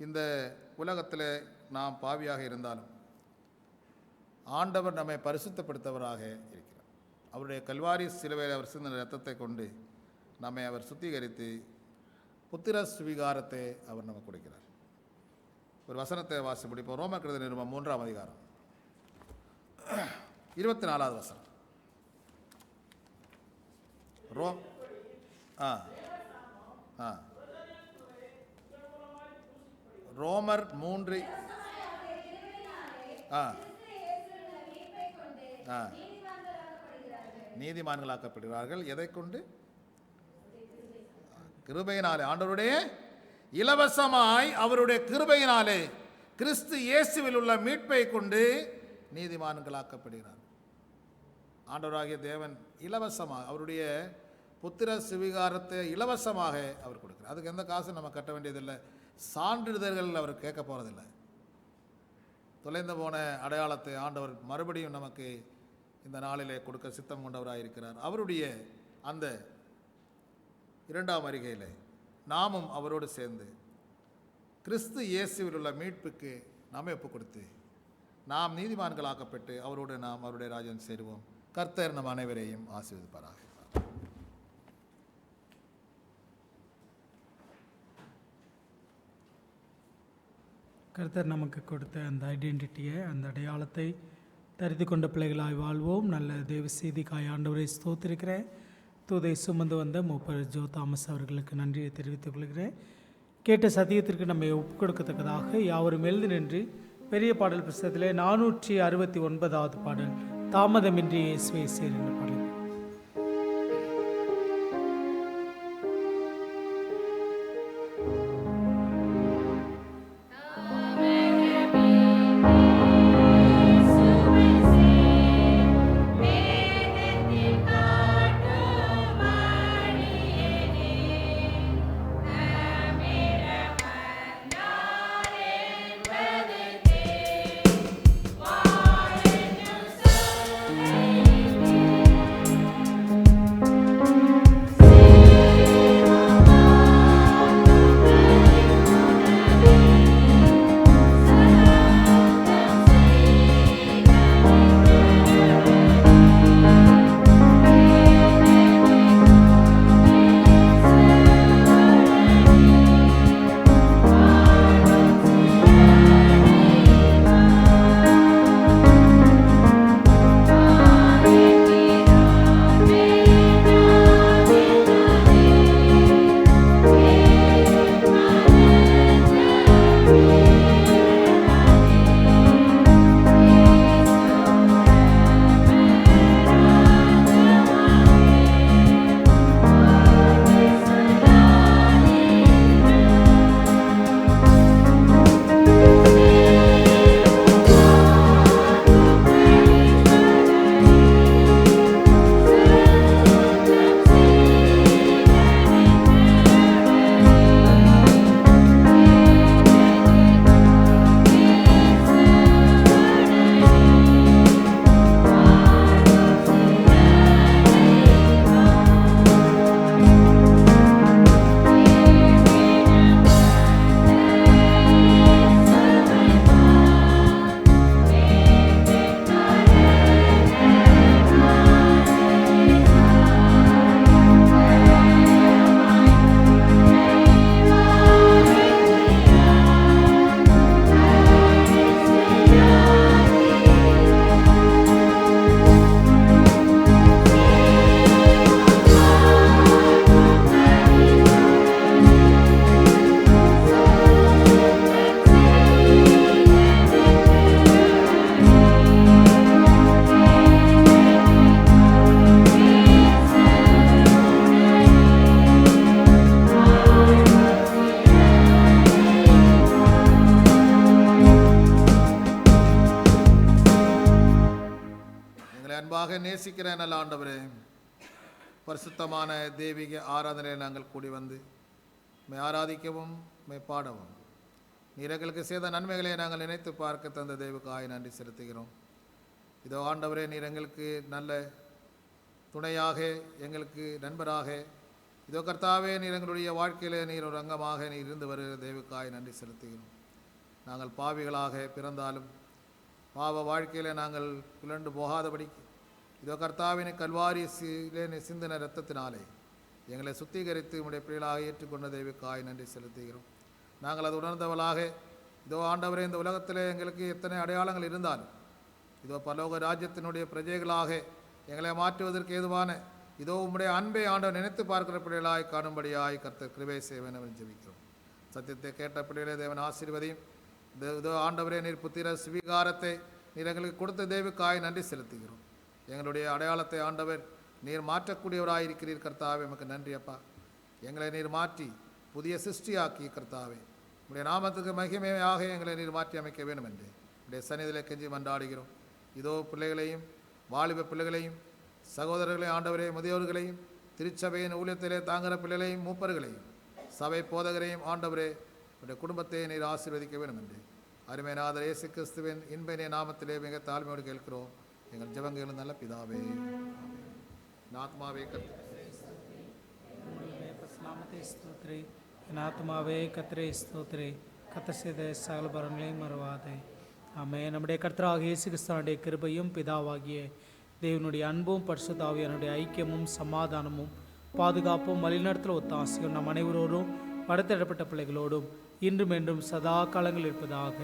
இந்த உலகத்தில் நாம் பாவியாக இருந்தாலும் ஆண்டவர் நம்மை பரிசுத்தப்படுத்தவராக இருக்கிறார். அவருடைய கல்வாரி சிலுவையில் அவர் சிந்தின இரத்தத்தை கொண்டு நம்மை அவர் சுத்திகரித்து புத்திர சுவீகாரத்தை அவர் நமக்கு கொடுக்கிறார். ஒரு வசனத்தை வாசி முடிப்போம். ரோமர் கழுதின நிருபம் 3ஆம் அதிகாரம் 24வது வசனம். ரோமர் 3 நீதிமான்களாக்கப்படுகிறார்கள். எதை கொண்டு? கிருபையினாலே. ஆண்டவருடைய இலவசமாய் அவருடைய கிருபையினாலே கிறிஸ்து இயேசுவில் உள்ள மீட்பை கொண்டு நீதிமான்களாக்கப்படுகிறார். ஆண்டவராகிய தேவன் இலவசமாக அவருடைய புத்திர சுவீகாரத்தை இலவசமாக அவர் கொடுக்கிறார். அதுக்கு எந்த காசும் நம்ம கட்ட வேண்டியதில்லை. சான்றிதழ்கள் அவர் கேட்க போகிறதில்லை. தொலைந்து போன அடையாளத்தை ஆண்டவர் மறுபடியும் நமக்கு இந்த நாளிலே கொடுக்க சித்தம் கொண்டவராக இருக்கிறார். அவருடைய அந்த 2ஆம் வருகையில் நாமும் அவரோடு சேர்ந்து கிறிஸ்து இயேசுவில் உள்ள மீட்புக்கு நாம் ஒப்பு கொடுத்து நாம் நீதிமான்களாக்கப்பட்டு அவரோடு நாம் அவருடைய ராஜ்யம் சேருவோம். கர்த்தர் நம் அனைவரையும் ஆசீர்வதிப்பாராக. கர்த்தர் நமக்கு கொடுத்த அந்த ஐடென்டிட்டியை, அந்த அடையாளத்தை தரித்து கொண்ட பிள்ளைகளாய் வாழ்வோம். நல்ல தேவ செய்திக்காய் ஆண்டவரை ஸ்தோத்திருக்கிறேன். தூதை சுமந்து வந்த மூப்பர் ஜோ தாமஸ் அவர்களுக்கு நன்றியை தெரிவித்துக் கொள்கிறேன். கேட்ட சத்தியத்திற்கு நம்மை ஒப்புக் கொடுக்கத்தக்கதாக யாவரும் எழுந்து நின்று பெரிய பாடல் புஸ்தகத்திலே 469வது பாடல் தாமதமின்றி இயேசுவை சேர் என்ற பாடல். அன்பாக நேசிக்கிற நல்ல ஆண்டவரே, பரிசுத்தமான தெய்வீக ஆராதனையில் நாங்கள் கூடி வந்து மை ஆராதிக்கவும் மை பாடவும் நீர் எங்களுக்கு செய்த நன்மைகளை நாங்கள் நினைத்து பார்க்க தந்த தெய்வக்காய் நன்றி செலுத்துகிறோம். இதோ ஆண்டவரே, நீர் எங்களுக்கு நல்ல துணையாக, எங்களுக்கு நண்பராக, இதோ கர்த்தாவே, நீர் எங்களுடைய வாழ்க்கையில் நீர் ஒரு அங்கமாக நீர் இருந்து வருகிற தெய்வக்காய் நன்றி செலுத்துகிறோம். நாங்கள் பாவிகளாக பிறந்தாலும் பாவ வாழ்க்கையில் நாங்கள் புலண்டு போகாதபடிக்கு இதோ கர்த்தாவின் கல்வாரி சிந்தின இரத்தத்தினாலே எங்களை சுத்திகரித்து உம்முடைய பிள்ளைகளாக ஏற்றுக்கொண்ட தெய்வக்காய் நன்றி செலுத்துகிறோம். நாங்கள் அது உணர்ந்தவளாக இதோ ஆண்டவரே, இந்த உலகத்தில் எங்களுக்கு எத்தனை அடையாளங்கள் இருந்தாலும் இதோ பரலோக ராஜ்யத்தினுடைய பிரஜைகளாக எங்களை மாற்றுவதற்கு ஏதுவான இதோ உம்முடைய அன்பை ஆண்டவர் நினைத்து பார்க்கிற பிள்ளைகளாய் காணும்படியாய் கர்த்தர் கிருபை செய்வேன் என்று ஜெபிக்கிறோம். சத்தியத்தை கேட்ட பிள்ளைகளை தேவன் ஆசீர்வதியும். இதோ ஆண்டவரே, நீர் புத்திர சுவீகாரத்தை நீர் எங்களுக்கு கொடுத்த தெய்வக்காய் நன்றி செலுத்துகிறோம். எங்களுடைய அடையாளத்தை ஆண்டவர் நீர் மாற்றக்கூடியவராயிருக்கிறீர் கர்த்தாவே, நமக்கு நன்றி அப்பா. எங்களை நீர் மாற்றி புதிய சிருஷ்டியாக்கி கர்த்தாவே, உடைய நாமத்துக்கு மகிமையாக எங்களை நீர் மாற்றி அமைக்க வேண்டும் என்று உடைய சன்னிதியிலே கெஞ்சி மன்றாடுகிறோம். இதோ பிள்ளைகளையும் வாலிப பிள்ளைகளையும் சகோதரர்களையும் ஆண்டவரே, முதியோர்களையும் திருச்சபையின் ஊழியத்திலே தாங்குகிற பிள்ளைகளையும் மூப்பர்களையும் சபை போதகரையும் ஆண்டவரே, உடைய குடும்பத்தை நீர் ஆசீர்வதிக்க வேண்டும் என்று அருமைநாதர் இயேசு கிறிஸ்துவின் இன்பைய நாமத்திலே மிக தாழ்மையோடு கேட்கிறோம் எங்கள் ஜெபங்களும் நல்ல பிதாவே. ஆத்மாவே என் ஆத்மாவே கர்த்தரை ஸ்தோத்திரே, கர்த்தர் செய்த சகல பரங்களையும் மறவாதே. ஆமென். நம்முடைய கர்த்தராகிய இயேசு கிறிஸ்துவினுடைய கிருபையும் பிதாவாகிய தேவனுடைய அன்பும் பரிசுத்த ஆவியானுடைய ஐக்கியமும் சமாதானமும் பாதுகாப்பும் வழிநடத்தல் ஒத்தாசையும் நம் அனைவரோடும் படுத்திடப்பட்ட பிள்ளைகளோடும் இன்றும் என்றும் சதா காலங்கள் இருப்பதாக.